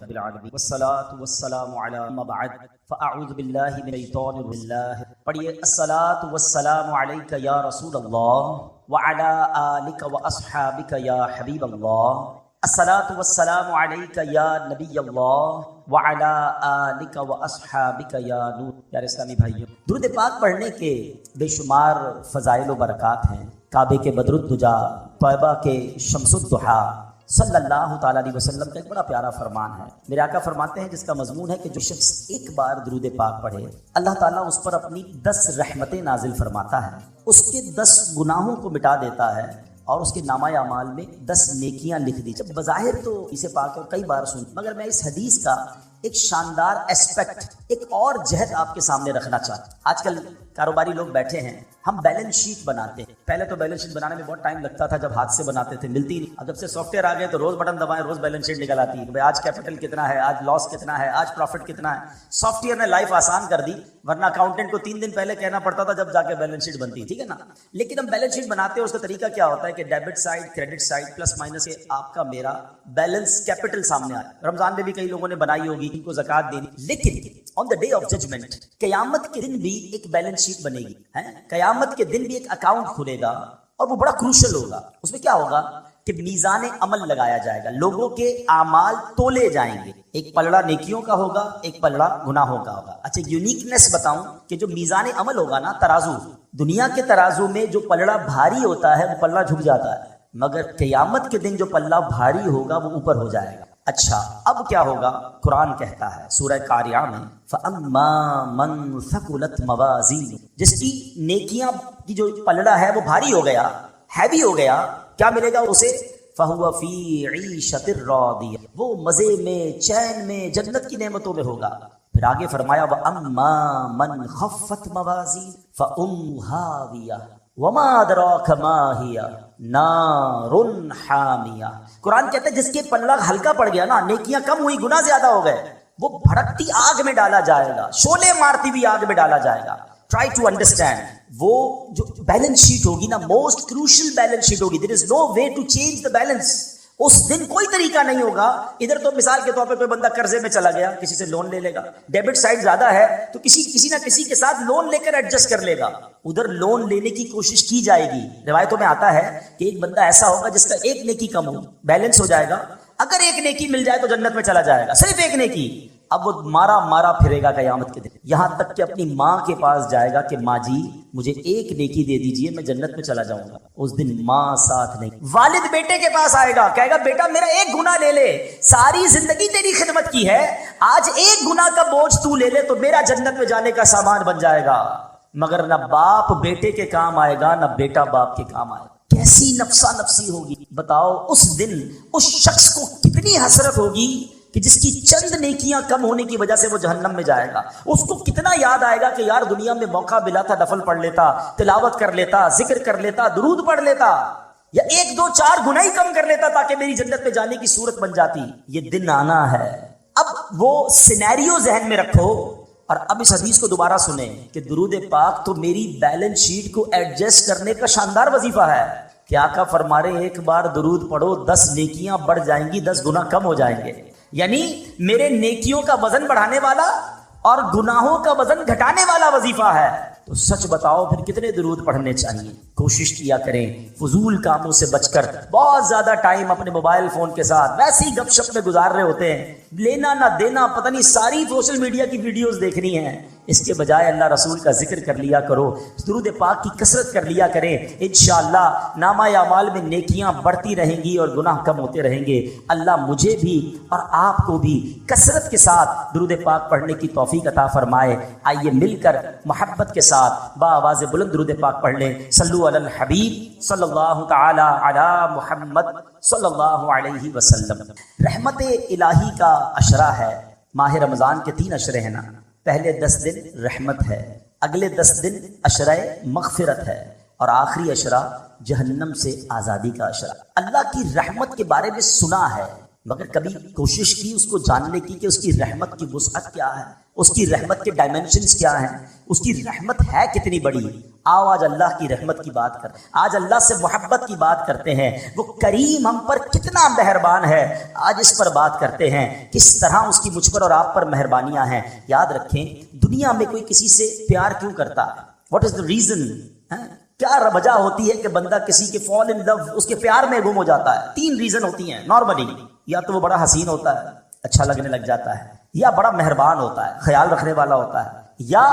والصلاة والسلام علی ما بعد فاعوذ باللہ من الشیطان الرجیم. پڑھیے الصلاة والسلام علیک یا رسول اللہ وعلی آلک واصحابک یا حبیب اللہ. الصلاة والسلام علیک یا نبی اللہ وعلی آلک واصحابک یا نور۔ پیارے اسلامی بھائیوں، درود پاک پڑھنے کے بے شمار فضائل و برکات ہیں۔ کعبے کے بدر الدجا، طیبہ کے شمس الضحیٰ صلی اللہ تعالیٰ علیہ وسلم کا ایک بڑا پیارا فرمان ہے۔ میرے آقا فرماتے ہیں جس کا مضمون ہے کہ جو شخص ایک بار درود پاک پڑھے، اللہ تعالیٰ اس پر اپنی 10 رحمتیں نازل فرماتا ہے، اس کے 10 گناہوں کو مٹا دیتا ہے اور اس کے نامہ اعمال میں 10 نیکیاں لکھ دی۔ جب بظاہر تو اسے پاک اور کئی بار سن، مگر میں اس حدیث کا ایک شاندار ایسپیکٹ، ایک اور جہت آپ کے سامنے رکھنا چاہتا ہوں۔ آج کل کاروباری لوگ بیٹھے ہیں، ہم بیلنس شیٹ بناتے ہیں۔ پہلے تو بیلنس شیٹ بنانے میں بہت ٹائم لگتا تھا، جب ہاتھ سے بناتے تھے ملتی نہیں۔ اب جب سے سافٹ ویئر آ گئے تو روز بٹن دبائیں، روز بیلنس شیٹ نکل آتی ہے کہ بھائی آج کیپٹل کتنا ہے، آج لاس کتنا ہے، آج پروفٹ کتنا ہے۔ سافٹ ویئر نے لائف آسان کر دی، ورنہ اکاؤنٹنٹ کو 3 دن پہلے کہنا پڑتا تھا جب جا کے بیلنس شیٹ بنتی، ٹھیک ہے نا۔ لیکن ہم بیلنس شیٹ بناتے ہیں، اس کا طریقہ کیا ہوتا ہے کہ debit side, credit side, plus minus کے آپ کا میرا بیلنس کیپٹل سامنے آئے۔ رمضان میں بھی کئی لوگوں نے بنائی ہوگی، ان کو زکوٰۃ دینی، لیکن آن دا ڈے آف ججمنٹ، قیامت کے دن بھی ایک بیلنس شیٹ بنے گی، قیامت کے دن بھی ایک اکاؤنٹ کھلے گا اور وہ بڑا کروشل ہوگا۔ اس میں کیا ہوگا کہ میزان عمل لگایا جائے گا، لوگوں کے اعمال تولے جائیں گے، ایک پلڑا نیکیوں کا ہوگا، ایک پلڑا گناہوں کا ہوگا۔ اچھا یونیکنیس بتاؤں کہ جو میزان عمل ہوگا نا، ترازو، دنیا کے ترازو میں جو پلڑا بھاری ہوتا ہے وہ پلڑا جھک جاتا ہے، مگر قیامت کے دن جو پلڑا بھاری ہوگا وہ اوپر ہو جائے گا۔ اچھا اب کیا ہوگا؟ قرآن کہتا ہے سورہ قاریہ میں، فَأَمَّا مَنْ ثَقُلَتْ مَوَازِينُهُ، جس کی نیکیاں کی جو پلڑا ہے وہ بھاری ہو گیا، ہیوی ہو گیا، کیا ملے گا اسے؟ فَهُوَ فِي عِيشَةٍ رَاضِيَةٍ، وہ مزے میں، چین میں، جنت کی نعمتوں میں ہوگا۔ پھر آگے فرمایا وَأَمَّا مَنْ خَفَّتْ مَوَازِينُهُ فَأُمُّهُ هَاوِيَةٌ وَمَا أَدْرَاكَ مَا هِيَ نَارٌ حَامِيَةٌ۔ قرآن کہتا ہے جس کے پلڑا ہلکا پڑ گیا نا، نیکیاں کم ہوئی، گناہ زیادہ ہو گئے، وہ بھڑکتی آگ میں ڈالا جائے گا، شعلے مارتی ہوئی آگ میں ڈالا جائے گا۔ ٹرائی ٹو انڈرسٹینڈ، وہ جو بیلنس شیٹ ہوگی نا، موسٹ کروشل بیلنس شیٹ ہوگی، there is no way to change the balance. اس دن کوئی طریقہ نہیں ہوگا۔ ادھر تو مثال کے طور پہ کوئی بندہ قرضے میں چلا گیا، کسی سے لون لے لے گا، ڈیبٹ سائڈ زیادہ ہے تو کسی نہ کسی کے ساتھ لون لے کر ایڈجسٹ کر لے گا، ادھر لون لینے کی کوشش کی جائے گی۔ روایتوں میں آتا ہے کہ ایک بندہ ایسا ہوگا جس کا ایک نیکی کم ہو، بیلنس ہو جائے گا، اگر ایک نیکی مل جائے تو جنت میں چلا جائے گا، صرف ایک نیکی۔ اب وہ مارا پھرے گا قیامت کے دن، یہاں تک کہ اپنی ماں کے پاس جائے گا کہ ماں جی مجھے ایک نیکی دے دیجئے، میں جنت میں چلا جاؤں گا۔ اس دن ماں ساتھ نہیں۔ والد بیٹے کے پاس آئے گا، کہے گا بیٹا میرا ایک گناہ لے لے، ساری زندگی تیری خدمت کی ہے، آج ایک گناہ کا بوجھ تو لے لے تو میرا جنت میں جانے کا سامان بن جائے گا۔ مگر نہ باپ بیٹے کے کام آئے گا، نہ بیٹا باپ کے کام آئے گا۔ کیسی نفسا نفسی ہوگی بتاؤ۔ اس دن اس شخص کو کتنی حسرت ہوگی کہ جس کی چند نیکیاں کم ہونے کی وجہ سے وہ جہنم میں جائے گا۔ اس کو کتنا یاد آئے گا کہ یار دنیا میں موقع ملا تھا، نفل پڑھ لیتا، تلاوت کر لیتا، ذکر کر لیتا، درود پڑھ لیتا، یا 1 2 4 گناہ ہی کم کر لیتا تاکہ میری جنت میں جانے کی صورت بن جاتی۔ یہ دن آنا ہے۔ اب وہ سینیریو ذہن میں رکھو اور اب اس حدیث کو دوبارہ سنیں کہ درود پاک تو میری بیلنس شیٹ کو ایڈجسٹ کرنے کا شاندار وظیفہ ہے۔ کہ آقا فرما رہے ایک بار درود پڑھو 10 نیکیاں بڑھ جائیں گی، 10 گناہ کم ہو جائیں گے۔ یعنی میرے نیکیوں کا وزن بڑھانے والا اور گناہوں کا وزن گھٹانے والا وظیفہ ہے۔ تو سچ بتاؤ پھر کتنے درود پڑھنے چاہیے؟ کوشش کیا کریں فضول کاموں سے بچ کر۔ بہت زیادہ ٹائم اپنے موبائل فون کے ساتھ ویسے ہی گپ شپ میں گزار رہے ہوتے ہیں، لینا نہ دینا، پتہ نہیں ساری سوشل میڈیا کی ویڈیوز دیکھنی ہیں۔ اس کے بجائے اللہ رسول کا ذکر کر لیا کرو، درود پاک کی کثرت کر لیا کریں، انشاءاللہ نامہ اعمال میں نیکیاں بڑھتی رہیں گی اور گناہ کم ہوتے رہیں گے۔ اللہ مجھے بھی اور آپ کو بھی کثرت کے ساتھ درود پاک پڑھنے کی توفیق عطا فرمائے۔ آئیے مل کر محبت کے ساتھ بآواز بلند درود پاک پڑھ لیں۔ صلو علی الحبیب صلی اللہ تعالی علی محمد صلی اللہ علیہ وسلم۔ رحمت الہی کا عشرہ ہے۔ ماہ رمضان کے 3 عشرے ہیں نا، پہلے 10 دن رحمت ہے، اگلے 10 دن عشرہ مغفرت ہے، اور آخری عشرہ جہنم سے آزادی کا عشرہ۔ اللہ کی رحمت کے بارے میں سنا ہے، مگر کبھی کوشش کی اس کو جاننے کی کہ اس کی رحمت کی وسعت کیا ہے، اس کی رحمت کے ڈائمنشنز کیا ہیں، اس کی رحمت ہے کتنی بڑی۔ آؤ آج اللہ کی رحمت کی بات کریں، آج اللہ سے محبت کی بات کرتے ہیں۔ وہ کریم ہم پر کتنا مہربان ہے، آج اس پر بات کرتے ہیں، کس طرح اس کی مجھ پر اور آپ پر مہربانیاں ہیں۔ یاد رکھیں دنیا میں کوئی کسی سے پیار کیوں کرتا ہے؟ What is the reason? کیا وجہ ہوتی ہے کہ بندہ کسی کے فال ان لو، اس کے پیار میں گم ہو جاتا ہے؟ 3 ریزن ہوتی ہیں نارملی۔ یا تو وہ بڑا حسین ہوتا ہے، اچھا لگنے لگ جاتا ہے، یا بڑا مہربان ہوتا ہے، خیال رکھنے والا ہوتا ہے، یا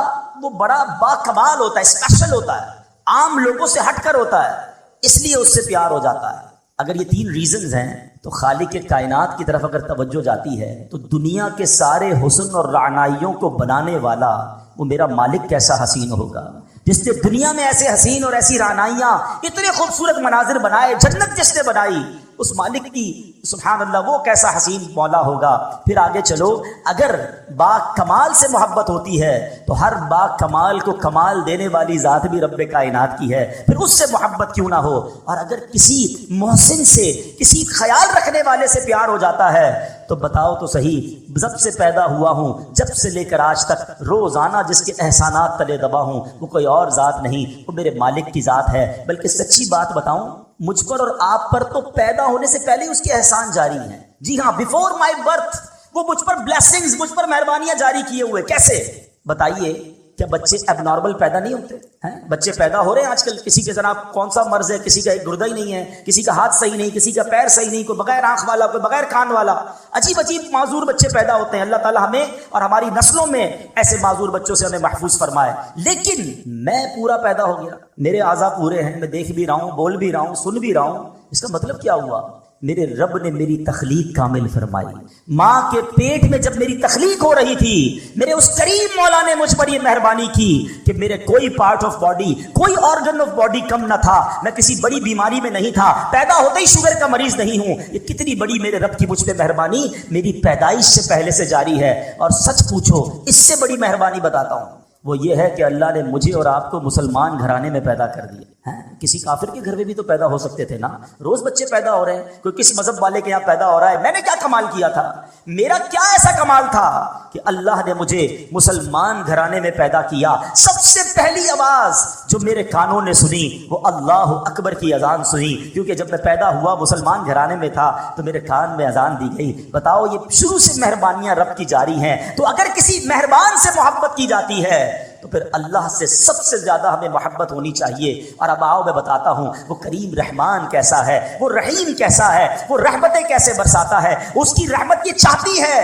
وہ بڑا باکمال ہوتا ہے، اسپیشل ہوتا ہے، عام لوگوں سے ہٹ کر ہوتا ہے، اس لیے اس سے پیار ہو جاتا ہے. اگر یہ 3 ریزنز ہیں تو خالق کائنات کی طرف اگر توجہ جاتی ہے تو دنیا کے سارے حسن اور رعنائیوں کو بنانے والا وہ میرا مالک کیسا حسین ہوگا، جس نے دنیا میں ایسے حسین اور ایسی رعنائیاں، اتنے خوبصورت مناظر بنائے، جنت جس نے بنائی، اس مالک کی سبحان اللہ وہ کیسا حسین مولا ہوگا. پھر آگے چلو، اگر با کمال سے محبت ہوتی ہے تو ہر با کمال کو کمال دینے والی ذات بھی رب کائنات کی ہے، پھر اس سے محبت کیوں نہ ہو. اور اگر کسی محسن سے، کسی خیال رکھنے والے سے پیار ہو جاتا ہے تو بتاؤ تو صحیح، جب سے پیدا ہوا ہوں، جب سے لے کر آج تک روزانہ جس کے احسانات تلے دبا ہوں، وہ کوئی اور ذات نہیں، وہ میرے مالک کی ذات ہے. بلکہ سچی بات بتاؤں، مجھ پر اور آپ پر تو پیدا ہونے سے پہلے اس کے احسان جاری ہیں. جی ہاں، بیفور مائی برتھ وہ مجھ پر بلیسنگز، مجھ پر مہربانیاں جاری کیے ہوئے. کیسے بتائیے؟ کیا بچے اب نارمل پیدا نہیں ہوتے ہیں؟ بچے پیدا ہو رہے ہیں آج کل، کسی کے جناب کون سا مرض ہے، کسی کا ایک گردہ ہی نہیں ہے، کسی کا ہاتھ صحیح نہیں، کسی کا پیر صحیح نہیں، کوئی بغیر آنکھ والا، کوئی بغیر کان والا، عجیب عجیب معذور بچے پیدا ہوتے ہیں. اللہ تعالیٰ ہمیں اور ہماری نسلوں میں ایسے معذور بچوں سے ہمیں محفوظ فرمائے. لیکن میں پورا پیدا ہو گیا، میرے اعضاء پورے ہیں، میں دیکھ بھی رہا ہوں، بول بھی رہا ہوں، سن بھی رہا ہوں. اس کا مطلب کیا ہوا؟ میرے رب نے میری تخلیق کامل فرمائی. ماں کے پیٹ میں جب میری تخلیق ہو رہی تھی، میرے اس کریم مولا نے مجھ پر یہ مہربانی کی کہ میرے کوئی پارٹ آف باڈی، کوئی آرگن آف باڈی کم نہ تھا، میں کسی بڑی بیماری میں نہیں تھا، پیدا ہوتے ہی شوگر کا مریض نہیں ہوں. یہ کتنی بڑی میرے رب کی مجھ پہ مہربانی میری پیدائش سے پہلے سے جاری ہے. اور سچ پوچھو، اس سے بڑی مہربانی بتاتا ہوں، وہ یہ ہے کہ اللہ نے مجھے اور آپ کو مسلمان گھرانے میں پیدا کر دیا. کسی کافر کے گھر میں بھی تو پیدا ہو سکتے تھے نا. روز بچے پیدا ہو رہے ہیں، کوئی کس مذہب والے کے یہاں پیدا ہو رہا ہے. میں نے کیا کمال کیا تھا؟ میرا کیا ایسا کمال تھا کہ اللہ نے مجھے مسلمان گھرانے میں پیدا کیا؟ سب سے پہلی آواز جو میرے کانوں نے سنی وہ اللہ اکبر کی اذان سنی، کیونکہ جب میں پیدا ہوا مسلمان گھرانے میں تھا تو میرے کان میں اذان دی گئی. بتاؤ، یہ شروع سے مہربانیاں رب کی جاری ہیں. تو اگر کسی مہربان سے محبت کی جاتی ہے تو پھر اللہ سے سب سے زیادہ ہمیں محبت ہونی چاہیے. اور اب آؤ میں بتاتا ہوں وہ کریم رحمان کیسا ہے، وہ رحیم کیسا ہے، وہ رحمتیں کیسے برساتا ہے. اس کی رحمت یہ چاہتی ہے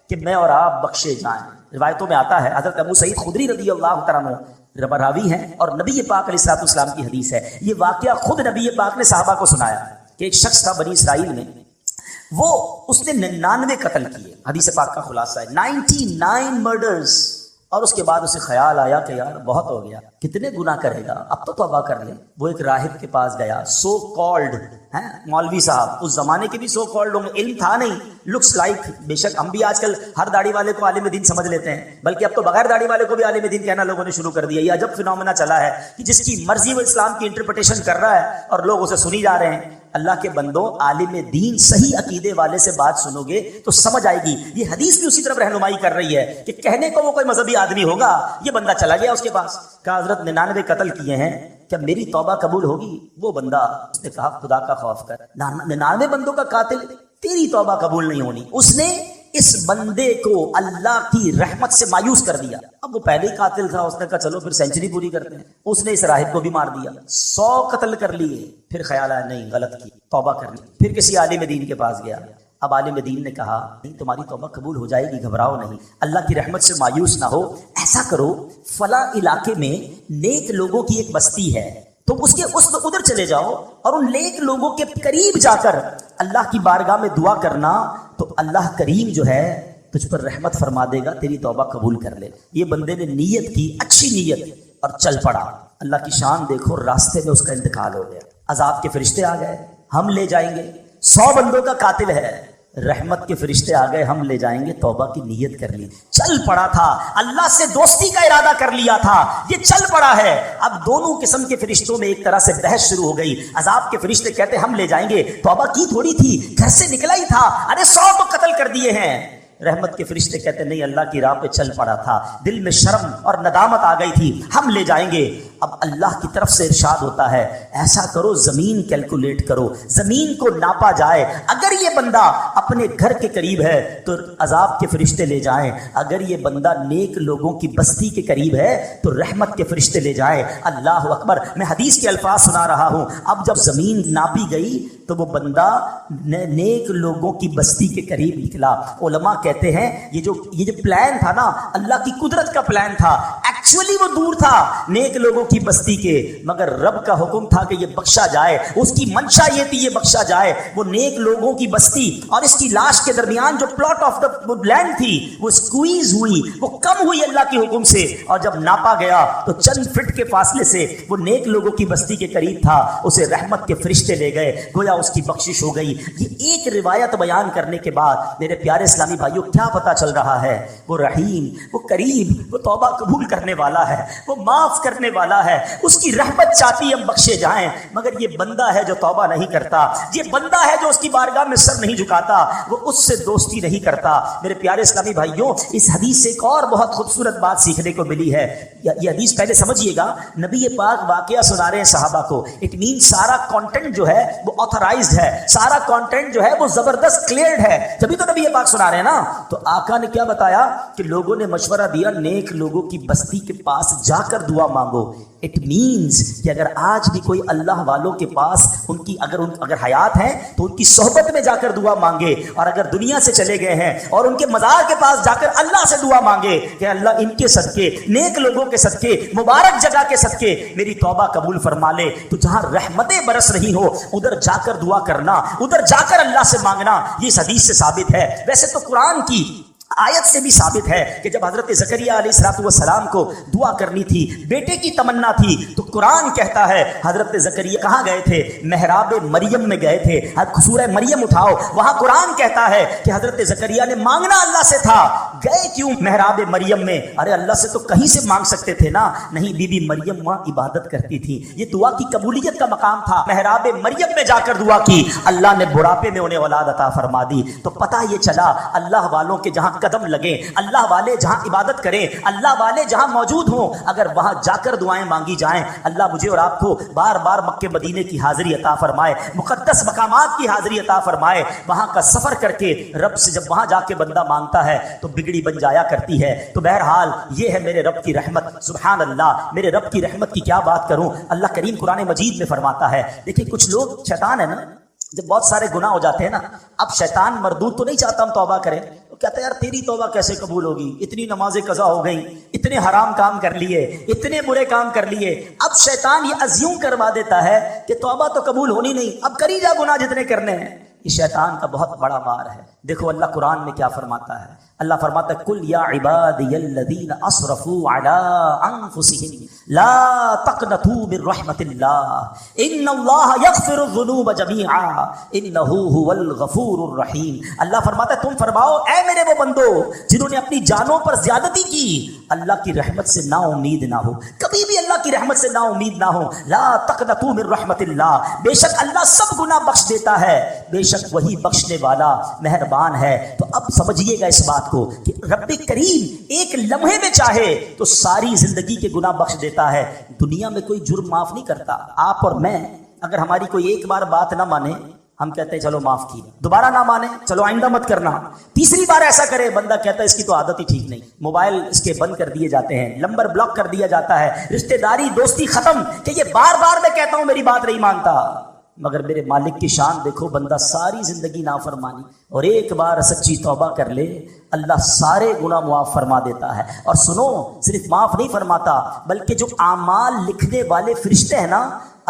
کہ میں اور آپ بخشے جائیں. روایتوں میں آتا ہے، حضرت ابو سعید خدری رضی اللہ تعالیٰ عنہ راوی ہیں اور نبی پاک علیہ الصلوۃ والسلام کی حدیث ہے. یہ واقعہ خود نبی پاک نے صحابہ کو سنایا کہ ایک شخص تھا بنی اسرائیل میں، وہ اس نے 99 قتل کیے. حدیث پاک کا خلاصہ ہے 99 مرڈرز. اور اس کے بعد اسے خیال آیا کہ یار بہت ہو گیا، کتنے گناہ کرے گا، اب تو توبہ کر لے. وہ ایک راہب کے پاس گیا، سو کالڈ مولوی صاحب، اس زمانے کے بھی سو کالڈ ہوں گے، علم تھا نہیں، لکس لائک. بے شک ہم بھی آج کل ہر داڑھی والے کو عالم دین سمجھ لیتے ہیں، بلکہ اب تو بغیر داڑھی والے کو بھی عالم دین کہنا لوگوں نے شروع کر دیا. یہ عجب فنومنا چلا ہے کہ جس کی مرضی وہ اسلام کی انٹرپریٹیشن کر رہا ہے اور لوگ اسے سنی جا رہے ہیں. اللہ کے بندوں، عالم دین صحیح عقیدے والے سے بات سنو گے تو سمجھ آئے گی. یہ حدیث بھی اسی طرف رہنمائی کر رہی ہے کہ کہنے کو وہ کوئی مذہبی آدمی ہوگا. یہ بندہ چلا گیا اس کے پاس، کہا حضرت 99 قتل کیے ہیں، کیا میری توبہ قبول ہوگی؟ وہ بندہ اس نے کہا خدا کا خوف کر، 99 بندوں کا قاتل، تیری توبہ قبول نہیں ہونی. اس نے اس بندے کو اللہ کی رحمت سے مایوس کر دیا. اب وہ پہلے ہی قاتل تھا، اس نے کہا چلو پھر سینچری پوری کرتے ہیں. اس نے اس راہب کو بھی مار دیا، 100 قتل کر لیے. پھر خیال آیا نہیں، غلط کی، توبہ کرنی. پھر کسی عالم دین کے پاس گیا. اب عالم دین نے کہا نہیں، تمہاری توبہ قبول ہو جائے گی، گھبراؤ نہیں، اللہ کی رحمت سے مایوس نہ ہو. ایسا کرو، فلاں علاقے میں نیک لوگوں کی ایک بستی ہے، تو اس ادھر چلے جاؤ اور ان نیک لوگوں کے قریب جا کر اللہ کی بارگاہ میں دعا کرنا، تو اللہ کریم جو ہے تجھ پر رحمت فرما دے گا، تیری توبہ قبول کر لے. یہ بندے نے نیت کی، اچھی نیت، اور چل پڑا. اللہ کی شان دیکھو، راستے میں اس کا انتقال ہو گیا. عذاب کے فرشتے آ گئے، ہم لے جائیں گے. 100 بندوں کا قاتل ہے، رحمت کے فرشتے آ گئے، ہم لے جائیں گے. توبہ کی نیت کر لی، چل پڑا تھا، اللہ سے دوستی کا ارادہ کر لیا تھا، یہ چل پڑا ہے. اب دونوں قسم کے فرشتوں میں ایک طرح سے بحث شروع ہو گئی. عذاب کے فرشتے کہتے ہم لے جائیں گے، توبہ کی تھوڑی تھی، گھر سے نکلا ہی تھا، ارے 100 تو قتل کر دیے ہیں. رحمت کے فرشتے کہتے نہیں، اللہ کی راہ پہ چل پڑا تھا، دل میں شرم اور ندامت آ گئی تھی، ہم لے جائیں گے. اب اللہ کی طرف سے ارشاد ہوتا ہے ایسا کرو زمین کیلکولیٹ کرو، زمین کو ناپا جائے، اگر یہ بندہ اپنے گھر کے قریب ہے تو عذاب کے فرشتے لے جائیں، اگر یہ بندہ نیک لوگوں کی بستی کے قریب ہے تو رحمت کے فرشتے لے جائیں۔ اللہ اکبر، میں حدیث کے الفاظ سنا رہا ہوں۔ اب جب زمین ناپی گئی تو وہ بندہ نیک لوگوں کی بستی کے قریب نکلا۔ علماء کہتے ہیں یہ جو پلان تھا نا، اللہ کی قدرت کا پلان تھا، ایکچولی وہ دور تھا نیک لوگوں کی بستی کے، مگر رب کا حکم تھا کہ یہ بخشا جائے، اس کی منشا یہ تھی یہ بخشا جائے۔ وہ نیک لوگوں کی بستی اور اس کی لاش کے درمیان جو پلاٹ آف دا لینڈ تھی وہ اسکویز ہوئی، وہ کم ہوئی اللہ کے حکم سے، اور جب ناپا گیا تو چند فٹ کے فاصلے سے وہ نیک لوگوں کی بستی کے قریب تھا، اسے رحمت کے فرشتے لے گئے، گویا اس کی بخشش ہو گئی۔ یہ ایک روایت بیان کرنے کے بعد میرے پیارے اسلامی بھائیوں کیا پتا چل رہا ہے؟ وہ رحیم، وہ کریم، وہ توبہ قبول کرنے والا ہے، وہ معاف کرنے والا ہے، اس کی رحمت چاہتی ہم بخشے جائیں، مگر یہ بندہ ہے جو توبہ نہیں کرتا، یہ بندہ ہے جو اس کی بارگاہ میں سر نہیں جھکاتا، وہ اس سے دوستی نہیں کرتا۔ میرے پیارے اسلامی بھائیوں، اس حدیث سے ایک اور بہت خوبصورت بات سیکھنے کو ملی ہے۔ یہ حدیث پہلے سمجھیے گا، نبی پاک واقعہ سنا رہے ہیں صحابہ کو، اٹ مین سارا کانٹینٹ جو ہے وہ آتھرائزڈ ہے، سارا کانٹینٹ جو ہے وہ زبردست کلیئرڈ ہے، جبھی تو نبی پاک سنا رہے ہیں نا۔ تو آقا نے کیا بتایا کہ لوگوں نے مشورہ دیا نیک لوگوں کی بستی کے پاس جا کر دعا مانگو۔ اٹ مینز کہ اگر آج بھی کوئی اللہ والوں کے پاس ان کی اگر حیات ہیں تو ان کی صحبت میں جا کر دعا مانگے، اور اگر دنیا سے چلے گئے ہیں اور ان کے مزار کے پاس جا کر اللہ سے دعا مانگے کہ اللہ ان کے صدقے، نیک لوگوں کے صدقے، مبارک جگہ کے صدقے میری توبہ قبول فرما لے۔ تو جہاں رحمتیں برس رہی ہو ادھر جا کر دعا کرنا، ادھر جا کر اللہ سے مانگنا، یہ اس حدیث سے ثابت ہے۔ ویسے تو قرآن کی آیت سے بھی ثابت ہے کہ جب حضرت زکریا علیہ السلام کو دعا کرنی تھی، بیٹے کی تمنا تھی، تو قرآن کہتا ہے حضرت زکریا کہاں گئے تھے؟ محراب مریم میں گئے تھے۔ سورہ مریم اٹھاؤ، وہاں قرآن کہتا ہے کہ حضرت زکریا نے مانگنا اللہ سے تھا، گئے کیوں محراب مریم میں؟ ارے اللہ سے تو کہیں سے مانگ سکتے تھے نا، نہیں، بی بی مریم وہاں عبادت کرتی تھی، یہ دعا کی قبولیت کا مقام تھا، محراب مریم میں جا کر دعا کی، اللہ نے بڑھاپے میں انہیں اولاد عطا فرما دی۔ تو پتہ یہ چلا اللہ والوں کے جہاں قدم لگیں، اللہ والے جہاں عبادت کریں، اللہ والے جہاں موجود ہوں، اگر وہاں جا کر دعائیں مانگی جائیں، اللہ مجھے اور آپ کو بار بار مکے مدینے کی حاضری عطا فرمائے، مقدس مقامات کی حاضری عطا فرمائے۔ وہاں کا سفر کر کے رب سے جب وہاں جا کے بندہ مانگتا ہے تو بگڑی بن جایا کرتی ہے۔ تو بہرحال یہ ہے میرے رب کی رحمت، سبحان اللہ، میرے رب کی رحمت کی کیا بات کروں۔ اللہ کریم قرآن مجید میں فرماتا ہے، دیکھیں کچھ لوگ، شیطان ہے نا، جب بہت سارے گناہ ہو جاتے ہیں نا، اب شیطان مردود تو نہیں چاہتا ہم توبہ کریں، وہ کہتا ہے یار تیری توبہ کیسے قبول ہوگی، اتنی نمازیں قضا ہو گئیں، اتنے حرام کام کر لیے، اتنے برے کام کر لیے۔ اب شیطان یہ ازیوم کروا دیتا ہے کہ توبہ تو قبول ہونی نہیں، اب کری جا گناہ جتنے کرنے ہیں۔ یہ شیطان کا بہت بڑا وار ہے۔ دیکھو اللہ قرآن میں کیا فرماتا ہے، اللہ فرماتا ہے کل یا عبادی الذین اسرفوا علی انفسہم لا تقنطوا من رحمت اللہ ان اللہ یغفر الذنوب جمیعا انہ هو الغفور الرحیم۔ اللہ فرماتا ہے تم فرماؤ اے میرے وہ بندو جنہوں نے اپنی جانوں پر زیادتی کی، اللہ کی رحمت سے نا امید نہ ہو، کبھی بھی اللہ کی رحمت سے نا امید نہ ہو۔ لا تقنطوا من رحمت اللہ، بے شک اللہ سب گناہ بخش دیتا ہے، بے شک وہی بخشنے والا مہربان ہے۔ تو اب سمجھیے گا اس بات کو کہ رب کریم ایک لمحے میں چاہے تو ساری زندگی کے گناہ بخش دیتا ہے۔ دنیا میں کوئی جرم معاف نہیں کرتا۔ آپ اور میں اگر ہماری کوئی ایک بار بات نہ مانے، ہم کہتے ہیں چلو معاف کی، دوبارہ نہ مانے چلو آئندہ مت کرنا، تیسری بار ایسا کرے بندہ کہتا ہے اس کی تو عادت ہی ٹھیک نہیں، موبائل اس کے بند کر دیے جاتے ہیں، نمبر بلاک کر دیا جاتا ہے، رشتہ داری دوستی ختم، کہ یہ بار بار میں کہتا ہوں میری بات نہیں مانتا۔ مگر میرے مالک کی شان دیکھو، بندہ ساری زندگی نافرمانی اور ایک بار سچی توبہ کر لے، اللہ سارے گناہ معاف فرما دیتا ہے۔ اور سنو، صرف معاف نہیں فرماتا بلکہ جو اعمال لکھنے والے فرشتے ہیں نا،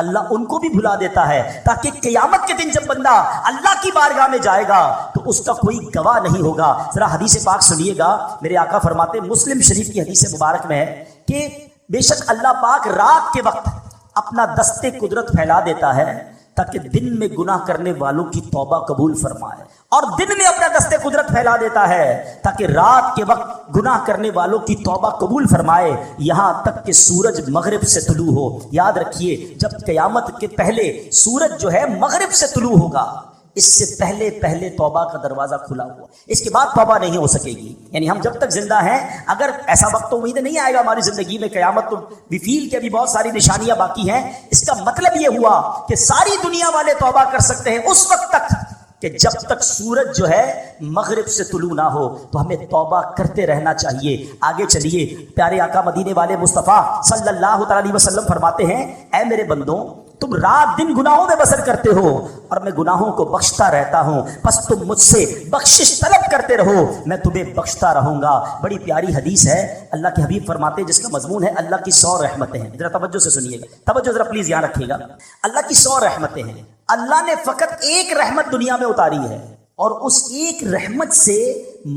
اللہ ان کو بھی بھلا دیتا ہے، تاکہ قیامت کے دن جب بندہ اللہ کی بارگاہ میں جائے گا تو اس کا کوئی گواہ نہیں ہوگا۔ ذرا حدیث پاک سنیے گا، میرے آقا فرماتے ہیں، مسلم شریف کی حدیث مبارک میں ہے کہ بے شک اللہ پاک رات کے وقت اپنا دست قدرت پھیلا دیتا ہے تاکہ دن میں گناہ کرنے والوں کی توبہ قبول فرمائے، اور دن میں اپنا دست قدرت پھیلا دیتا ہے تاکہ رات کے وقت گناہ کرنے والوں کی توبہ قبول فرمائے، یہاں تک کہ سورج مغرب سے طلوع ہو۔ یاد رکھیے، جب قیامت کے پہلے سورج جو ہے مغرب سے طلوع ہوگا، اس سے پہلے پہلے توبہ کا دروازہ کھلا ہوا، اس کے بعد توبہ نہیں ہو سکے گی. یعنی ہم جب تک زندہ ہیں، اگر ایسا وقت تو امید نہیں آئے گا ہماری زندگی میں قیامت، تو وی فیل کہ ابھی بہت ساری نشانیاں باقی ہیں. اس کا مطلب یہ ہوا کہ ساری دنیا والے توبہ کر سکتے ہیں اس وقت تک کہ جب تک سورج جو ہے مغرب سے طلوع نہ ہو. تو ہمیں توبہ کرتے رہنا چاہیے. آگے چلیے، پیارے آقا مدینے والے مصطفیٰ صلی اللہ تعالی علیہ وسلم فرماتے ہیں، اے میرے بندوں، تم رات دن گناہوں میں بسر کرتے ہو اور میں گناہوں کو بخشتا رہتا ہوں، بس تم مجھ سے بخشش طلب کرتے رہو، میں تمہیں بخشتا رہوں گا. بڑی پیاری حدیث ہے، اللہ کے حبیب فرماتے ہیں، جس کا مضمون ہے اللہ کی 100 رحمتیں ہیں. ذرا توجہ سے سنیے گا، توجہ ذرا پلیز یہاں رکھیے گا. اللہ کی 100 رحمتیں ہیں. اللہ نے فقط ایک رحمت دنیا میں اتاری ہے، اور اس ایک رحمت سے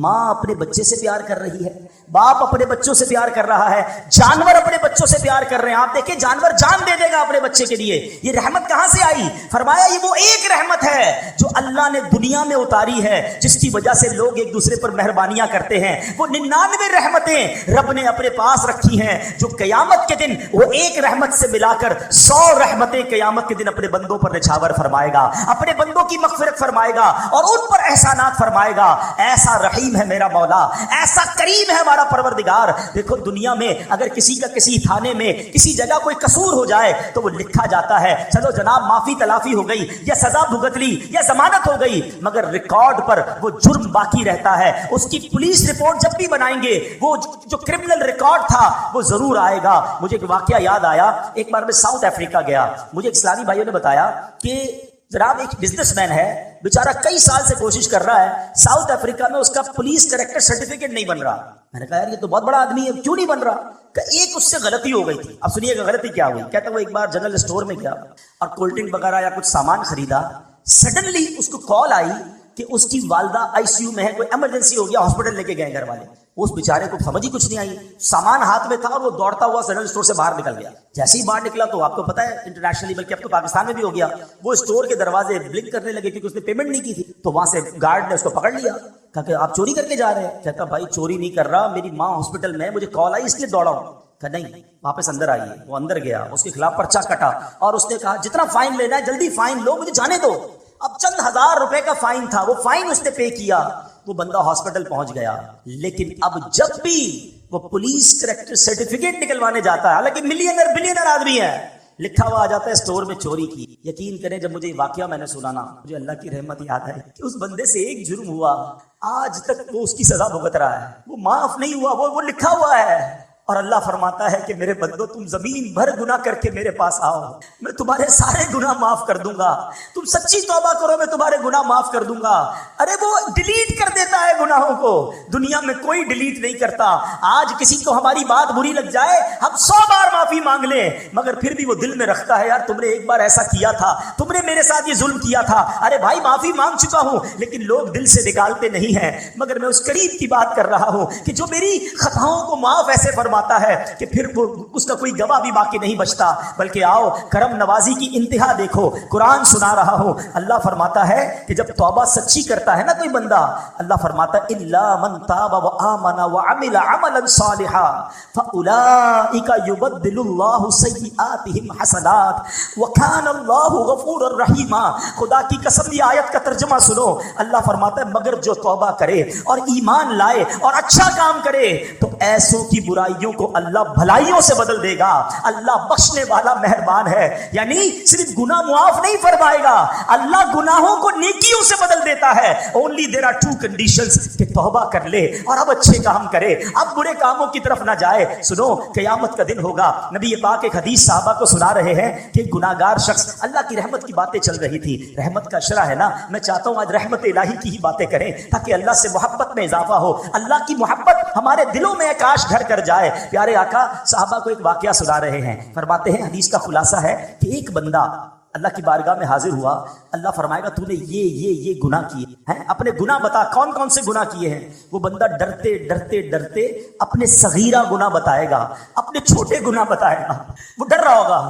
ماں اپنے بچے سے پیار کر رہی ہے، باپ اپنے بچوں سے پیار کر رہا ہے، جانور اپنے بچوں سے پیار کر رہے ہیں. آپ دیکھیں جانور جان دے دے گا اپنے بچے کے لیے. یہ رحمت کہاں سے آئی؟ فرمایا یہ وہ ایک رحمت ہے جو اللہ نے دنیا میں اتاری ہے، جس کی وجہ سے لوگ ایک دوسرے پر مہربانیاں کرتے ہیں. وہ 99 رحمتیں رب نے اپنے پاس رکھی ہیں، جو قیامت کے دن وہ ایک رحمت سے ملا کر 100 رحمتیں قیامت کے دن اپنے بندوں پر نچھاور فرمائے گا، اپنے بندوں کی مغفرت فرمائے گا اور ان پر احسانات فرمائے گا. ایسا رحیم ہے میرا مولا، ایسا کریم ہے ہمارا پروردگار. دیکھو دنیا میں اگر کسی کا کسی تھانے میں کسی جگہ کوئی قصور ہو جائے تو وہ لکھا جاتا ہے، چلو جناب معافی تلافی ہو گئی یا سزا بھگت لی یا ضمانت ہو گئی، مگر ریکارڈ پر وہ جرم باقی رہتا ہے. اس کی پولیس رپورٹ جب بھی بنائیں گے وہ جو کرمنل ریکارڈ تھا وہ ضرور آئے گا. مجھے ایک واقعہ یاد آیا، ایک بار میں ساؤتھ افریقہ گیا. مجھے اسلامی بھائیوں نے بتایا کہ جناب ایک بزنس مین ہے، بیچارہ کئی سال سے کوشش کر رہا ہے، ساؤتھ افریقہ میں اس کا پولیس کریکٹر سرٹیفکیٹ نہیں بن رہا. میں نے کہا یار یہ تو بہت بڑا آدمی ہے، کیوں نہیں بن رہا؟ کہ ایک اس سے غلطی ہو گئی تھی. اب سنیے گا غلطی کیا ہوئی. کہتا وہ ایک بار جنرل اسٹور میں گیا اور کولڈ ڈرنک وغیرہ یا کچھ سامان خریدا. سڈنلی اس کو کال آئی کہ اس کی والدہ آئی سی یو میں ہے، کوئی ایمرجنسی ہو گیا، ہاسپٹل لے کے گئے گھر والے. اس بیچارے کو سمجھ ہی کچھ نہیں آئی، سامان ہاتھ میں تھا اور وہ دوڑتا ہوا جنرل اسٹور سے باہر نکل گیا. جیسے ہی باہر نکلا تو آپ کو پتا ہے انٹرنیشنلی بلکہ اب تو پاکستان میں بھی ہو گیا، وہ اسٹور کے دروازے بلنک کرنے لگے کیونکہ اس نے پیمنٹ نہیں کی تھی. تو وہاں سے گارڈ نے اس کو پکڑ لیا، کہا کہ آپ چوری کر کے جا رہے ہیں. کہتا بھائی چوری نہیں کر رہا، میری ماں ہاسپٹل میں، مجھے کال آئی اس لیے دوڑا ہوں. کہ نہیں واپس اندر آئیے. وہ اندر گیا، اس کے خلاف پرچہ کٹا اور اس نے کہا جتنا فائن لینا ہے جلدی فائن لو، مجھے جانے دو. اب چند ہزار روپے کا فائن تھا، وہ فائن اس نے پے کیا، وہ بندہ ہاسپٹل پہنچ گیا. لیکن اب جب بھی وہ پولیس کریکٹر سرٹیفکیٹ نکلوانے جاتا ہے، حالانکہ ملینر بلینر آدمی ہے، لکھا ہوا آ جاتا ہے اسٹور میں چوری کی. یقین کریں جب مجھے یہ واقعہ میں نے سنا نا، مجھے اللہ کی رحمت یاد آئی کہ اس بندے سے ایک جرم ہوا، آج تک وہ اس کی سزا بھگت رہا ہے، وہ معاف نہیں ہوا، وہ لکھا ہوا ہے. اور اللہ فرماتا ہے کہ میرے بندو تم زمین بھر گناہ کر کے میرے پاس آؤ، میں تمہارے سارے گناہ معاف کر دوں گا. تم سچی توبہ کرو، میں تمہارے گناہ معاف کر دوں گا. ارے وہ ڈیلیٹ کر دیتا ہے گناہوں کو، دنیا میں کوئی ڈیلیٹ نہیں کرتا. آج کسی کو ہماری بات بری لگ جائے، ہم 100 بار معافی مانگ لیں، مگر پھر بھی وہ دل میں رکھتا ہے یار تم نے ایک بار ایسا کیا تھا، تم نے میرے ساتھ یہ ظلم کیا تھا. ارے بھائی معافی مانگ چکا ہوں، لیکن لوگ دل سے نکالتے نہیں ہیں. مگر میں اس قریب کی بات کر رہا ہوں کہ جو میری خطاؤں کو معاف ایسے فرماتا ہے کہ پھر وہ اس کا کوئی گواہ بھی باقی نہیں بچتا. بلکہ آؤ کرم نوازی کی انتہا دیکھو، قرآن سنا رہا ہوں. اللہ فرماتا ہے کہ جب توبہ سچی کرتا ہے نا کوئی بندہ، اللہ فرماتا ہے الا من تاب وآمن وعمل عملا صالحا فاولئک یبدل اللہ سیئاتہم حسنات وکان اللہ غفورا رحیما. خدا کی قسم یہ آیت کا ترجمہ سنو. اللہ فرماتا ہے مگر جو توبہ کرے اور ایمان لائے اور اچھا کام کرے تو ایسوں کی برائیوں کو اللہ بھلائیوں سے بدل دے گا. اللہ بخشنے والا مہربان ہے. یعنی صرف گناہ معاف نہیں فرمائے گا، اللہ گناہوں کو نیکیوں سے بدل دیتا ہے. Only there are 2 conditions کہ توبہ کر لے اور اب اچھے کام کرے، اب برے کاموں کی طرف نہ جائے. سنو قیامت کا دن ہوگا، نبی پاک ایک حدیث صحابہ کو سنا رہے ہیں کہ گناہگار شخص، اللہ کی رحمت کی باتیں چل رہی تھی، رحمت کا شرح ہے نا، میں چاہتا ہوں آج رحمت الہی کی ہی باتیں کریں تاکہ اللہ سے محبت میں اضافہ ہو، اللہ کی محبت ہمارے دلوں میں کاش گھر کر جائے. پیارے آقا صحابہ کو ایک واقعہ سنا رہے ہیں، فرماتے ہیں حدیث کا خلاصہ ہے کہ ایک بندہ اللہ کی بارگاہ میں حاضر ہوا. اللہ فرمائے گا تو نے یہ گناہ کیے ہیں، اپنے گناہ بتا، کون کون سے گناہ کیے ہیں. وہ بندہ ڈرتے ڈرتے ڈرتے اپنے صغیرہ گناہ بتائے گا، اپنے چھوٹے گناہ بتائے گا، وہ ڈر رہا ہوگا.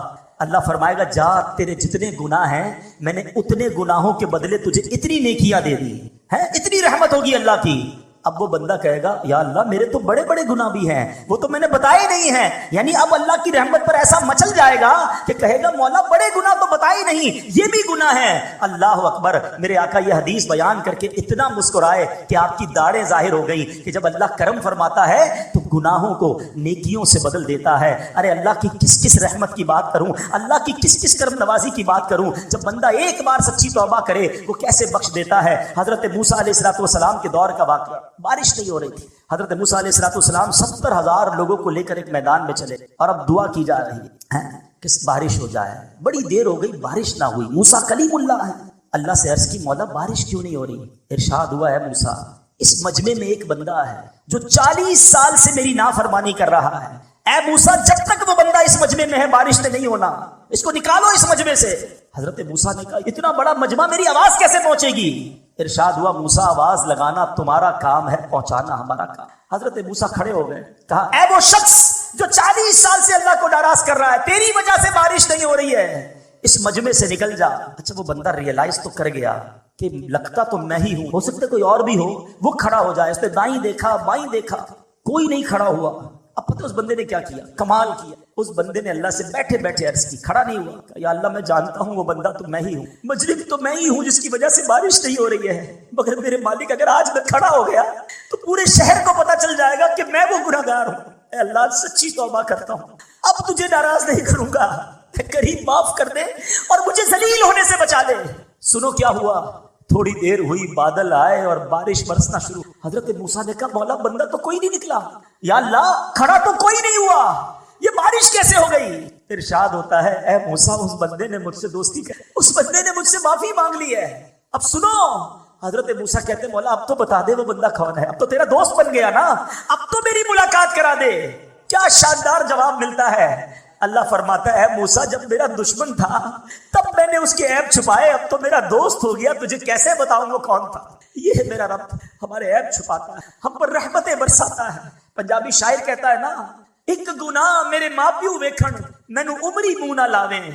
اللہ فرمائے گا جا تیرے جتنے گناہ ہیں میں نے اتنے گناہوں کے بدلے تجھے اتنی نیکیاں دے دی ہیں. اتنی رحمت ہوگی اللہ کی. اب وہ بندہ کہے گا یا اللہ میرے تو بڑے بڑے گناہ بھی ہیں، وہ تو میں نے بتائے نہیں ہیں. یعنی اب اللہ کی رحمت پر ایسا مچل جائے گا کہ کہے گا مولا بڑے گناہ تو بتائے نہیں، یہ بھی گناہ ہے. اللہ اکبر. میرے آقا یہ حدیث بیان کر کے اتنا مسکرائے کہ آپ کی داڑھیں ظاہر ہو گئی کہ جب اللہ کرم فرماتا ہے تو گناہوں کو نیکیوں سے بدل دیتا ہے. ارے اللہ کی کس کس رحمت کی بات کروں، اللہ کی کس کس کرم نوازی کی بات کروں. جب بندہ ایک بار سچی توبہ کرے وہ کیسے بخش دیتا ہے. حضرت موسیٰ علیہ السلام کے دور کا واقعہ. بارش نہیں ہو رہی تھی. حضرت موسیٰ علیہ السلام 70,000 لوگوں کو لے کر ایک میدان میں چلے اور اب دعا کی جا رہی ہے کہ بارش ہو جائے. بڑی دیر ہو گئی بارش نہ ہوئی. موسیٰ کلیم اللہ ہے. اللہ سے عرض کی مولا بارش کیوں نہیں ہو رہی؟ ارشاد ہوا ہے موسیٰ اس مجمع میں ایک بندہ ہے جو 40 سال سے میری نافرمانی کر رہا ہے. اے موسیٰ جب تک وہ بندہ اس مجمع میں ہے بارش نے نہیں ہونا، اس کو نکالو اس مجمع سے. حضرت موسیٰ نے کہا اتنا بڑا مجمع میری آواز کیسے پہنچے گی؟ ارشاد ہوا موسیٰ آواز لگانا تمہارا کام ہے، پہنچانا ہمارا کام. حضرت موسیٰ کھڑے ہو گئے. کہا اے وہ شخص جو 40 سال سے اللہ کو ناراض کر رہا ہے، تیری وجہ سے بارش نہیں ہو رہی ہے، اس مجمع سے نکل جا. اچھا وہ بندہ ریئلائز تو کر گیا کہ لگتا تو میں ہی ہوں، ہو سکتا کوئی اور بھی ہو. وہ کھڑا ہو جائے. اس نے دائیں دیکھا بائیں دیکھا، کوئی نہیں کھڑا ہوا. اب پتہ اس بندے نے کیا کیا؟ کمال کیا. اس بندے نے اللہ سے بیٹھے بیٹھے عرض کی، کھڑا نہیں ہوا. یا اللہ میں جانتا ہوں وہ بندہ تو میں ہی ہوں، مجرم تو میں ہی ہوں جس کی وجہ سے بارش نہیں ہو رہی ہے، مگر میرے مالک اگر آج میں کھڑا ہو گیا تو پورے شہر کو پتہ چل جائے گا کہ میں وہ گنہگار ہوں. اے اللہ سچی توبہ کرتا ہوں، اب تجھے ناراض نہیں کروں گا، کریم معاف کر دے اور مجھے ذلیل ہونے سے بچا دے. سنو کیا ہوا. تھوڑی دیر ہوئی بادل آئے اور بارش برسنا شروع. حضرت موسیٰ نے کہا مولا بندہ تو کوئی نہیں نکلا. یا اللہ کھڑا تو کوئی نہیں ہوا، یہ بارش کیسے ہو گئی؟ ارشاد ہوتا ہے اے موسیٰ اس بندے نے مجھ سے دوستی کی، اس بندے نے مجھ سے معافی مانگ لی ہے. اب سنو. حضرت موسیٰ کہتے مولا اب تو بتا دے وہ بندہ کون ہے، اب تو تیرا دوست بن گیا نا، اب تو میری ملاقات کرا دے. کیا شاندار جواب ملتا ہے. اللہ فرماتا ہے موسیٰ جب میرا دشمن تھا تب میں نے اس کے عیب چھپائے، اب تو میرا دوست ہو گیا، تجھے کیسے بتاؤں وہ کون تھا. یہ ہے میرا رب، ہمارے عیب چھپاتا ہے، ہم پر رحمتیں برساتا ہے. پنجابی شاعر کہتا ہے نا ایک گناہ میرے ماں پیو ویکھن مینوں عمری منہ نہ لاویں.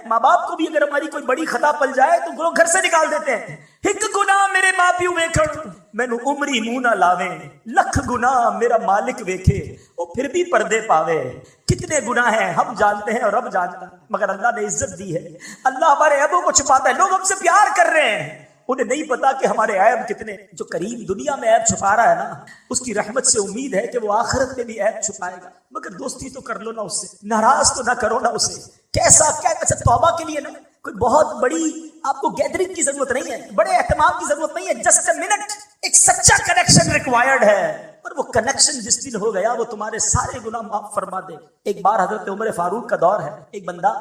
ماں باپ کو بھی اگر ہماری کوئی بڑی خطا پل جائے تو وہ گھر سے نکال دیتے ہیں. ایک گناہ میرے ماں پیو ویکھن مینوں عمری منہ نہ لاویں، لکھ گناہ میرا مالک ویکھے وہ پھر بھی پردے پاوے. کتنے گناہ ہیں ہم جانتے ہیں اور رب جانتا ہے، مگر اللہ نے عزت دی ہے. اللہ ہمارے عیبوں کو چھپاتا ہے. لوگ ہم سے پیار کر رہے ہیں، انہیں نہیں پتا کہ ہمارے عیب کتنے. جو کریم دنیا میں عیب چھپا رہا ہے نا، اس کی رحمت سے امید ہے کہ وہ آخرت میں بھی عیب چھپائے گا. مگر دوستی تو کر لو نا اس سے، ناراض تو نہ کرو نا اسے. کیسا کیا اچھا توبہ کے لیے نا کوئی بہت بڑی آپ کو گیدرنگ کی ضرورت نہیں ہے، بڑے اہتمام کی ضرورت نہیں ہے. جسٹ اے منٹ، ایک سچا کنیکشن ریکوائرڈ ہے، اور وہ کنیکشن جس دن ہو گیا وہ تمہارے سارے گناہ معاف فرما دے. ایک بار حضرت عمر فاروق کا دور ہے، ایک بندہ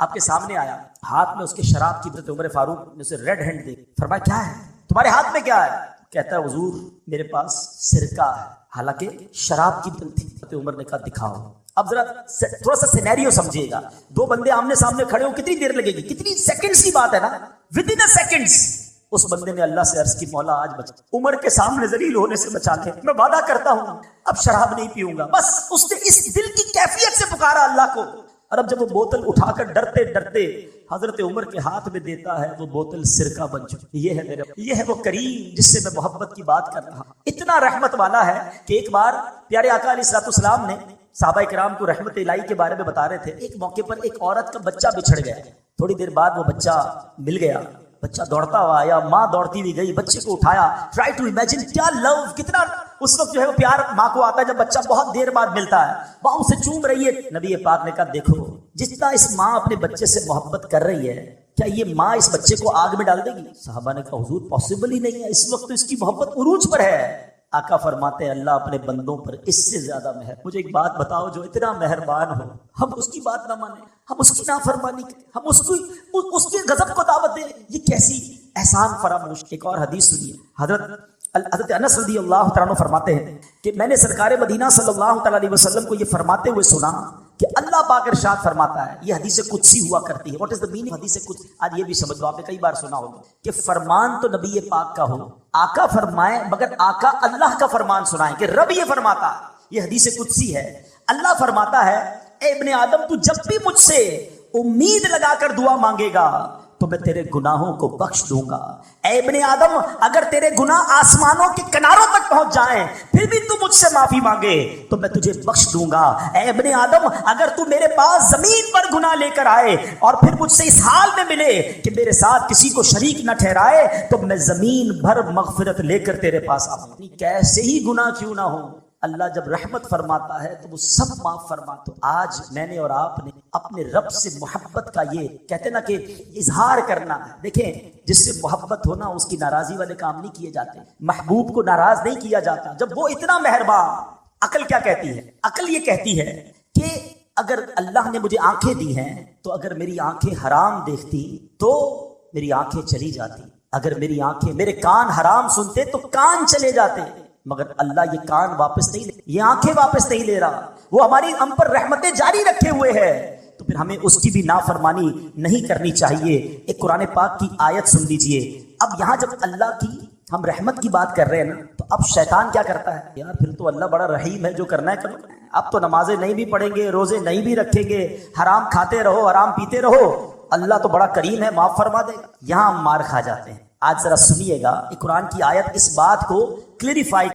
آپ کے سامنے آیا، ہاتھ میں اس کے شراب کی. حضرت عمر فاروق نے اسے ریڈ ہینڈ دے. فرمایا کیا ہے تمہارے ہاتھ میں؟ کیا ہے؟ کہتا ہے حضور میرے پاس سرکہ ہے، حالانکہ شراب کی بوتل تھی. حضرت عمر نے کہا دکھاؤ. اب ذرا تھوڑا سا سینیریو سمجھیے گا. دو بندے آمنے سامنے کھڑے ہو کتنی دیر لگے گی؟ کتنی سیکنڈز کی بات ہے نا، ود ان سیکنڈز. اس بندے نے اللہ سے عرض کی مولا آج بچا، عمر کے سامنے ذلیل ہونے سے بچا لے، میں وعدہ کرتا ہوں اب شراب نہیں پیوں گا. بس اس نے اس دل کی کیفیت سے پکارا اللہ کو. اور اب جب وہ بوتل اٹھا کر ڈرتے ڈرتے حضرت عمر کے ہاتھ میں دیتا ہے، وہ بوتل سرکہ بن چکی. یہ ہے وہ کریم جس سے میں محبت کی بات کر رہا. اتنا رحمت والا ہے کہ ایک بار پیارے آقا علیہ السلام نے صحابہ کرام کو رحمت الہی کے بارے میں بتا رہے تھے. ایک موقع پر ایک عورت کا بچہ بچھڑ گیا. تھوڑی دیر بعد وہ بچہ مل گیا. بچہ دوڑتا ہوا آیا، ماں دوڑتی ہوئی گئی، بچے کو اٹھایا. ٹرائی ٹو امیجن کیا لو، کتنا اس وقت جو ہے وہ پیار ماں کو آتا ہے جب بچہ بہت دیر بعد ملتا ہے. ماں اسے چوم رہی ہے. نبی پاک نے کہا دیکھو جتنا اس ماں اپنے بچے سے محبت کر رہی ہے، کیا یہ ماں اس بچے کو آگ میں ڈال دے گی؟ صحابہ نے کہا حضور پاسبل ہی نہیں ہے، اس وقت تو اس کی محبت عروج پر ہے. آقا فرماتے ہیں اللہ اپنے بندوں پر اس سے زیادہ مہر. مجھے ایک بات بتاؤ جو اتنا مہربان ہو، ہم اس کی بات نہ مانیں، ہم اس کی نافرمانی کریں، ہم اس کے غضب کو دعوت دیں، یہ کیسی احسان فراموش. ایک اور حدیث سنیے. حضرت انس رضی اللہ تعالیٰ عنہ فرماتے ہیں کہ میں نے سرکار مدینہ صلی اللہ تعالیٰ علیہ وسلم کو یہ فرماتے ہوئے سنا کہ اللہ پاک ارشاد فرماتا ہے، یہ حدیث قدسی ہوا کرتی ہے. واٹ از دا میننگ حدیث قدسی؟ آج یہ بھی سمجھ لو، آپ نے کئی بار سنا ہوگا کہ فرمان تو نبی پاک کا ہو، آقا فرمائے، مگر آقا اللہ کا فرمان سنائیں کہ رب یہ فرماتا. یہ حدیث قدسی ہے. اللہ فرماتا ہے اے ابن آدم تو جب بھی مجھ سے امید لگا کر دعا مانگے گا تو میں تیرے گناہوں کو بخش دوں گا۔ اے ابن آدم، اگر تیرے گناہ آسمانوں کے کناروں تک پہنچ جائیں پھر بھی تو مجھ سے معافی مانگے تو میں تجھے بخش دوں گا۔ اے ابن آدم، اگر تو میرے پاس زمین پر گناہ لے کر آئے اور پھر مجھ سے اس حال میں ملے کہ میرے ساتھ کسی کو شریک نہ ٹھہرائے تو میں زمین بھر مغفرت لے کر تیرے پاس آؤں۔ کیسے ہی گناہ کیوں نہ ہو، اللہ جب رحمت فرماتا ہے تو وہ سب معاف فرماتا۔ تو آج میں نے اور آپ نے اپنے رب سے محبت کا یہ کہتے نا کہ اظہار کرنا ہے۔ دیکھیں، جس سے محبت ہونا اس کی ناراضی والے کام نہیں کیے جاتے، محبوب کو ناراض نہیں کیا جاتا جب وہ اتنا مہربان۔ عقل کیا کہتی ہے؟ عقل یہ کہتی ہے کہ اگر اللہ نے مجھے آنکھیں دی ہیں تو اگر میری آنکھیں حرام دیکھتی تو میری آنکھیں چلی جاتی، اگر میری آنکھیں میرے کان حرام سنتے تو کان چلے جاتے، مگر اللہ یہ کان واپس نہیں لے، یہ آنکھیں واپس نہیں لے رہا، وہ ہماری ہم پر رحمتیں جاری رکھے ہوئے ہے، تو پھر ہمیں اس کی بھی نافرمانی نہیں کرنی چاہیے۔ ایک قرآن پاک کی آیت سن لیجئے۔ اب یہاں جب اللہ کی ہم رحمت کی بات کر رہے ہیں نا تو اب شیطان کیا کرتا ہے؟ یار پھر تو اللہ بڑا رحیم ہے، جو کرنا ہے کرو، اب تو نمازیں نہیں بھی پڑھیں گے، روزے نہیں بھی رکھیں گے، حرام کھاتے رہو، حرام پیتے رہو، اللہ تو بڑا کریم ہے، معاف فرما دے گا۔ یہاں ہم مار کھا جاتے ہیں۔ آج ذرا سنیے گا، قرآن کی آیت اس بات کو کلیریفائی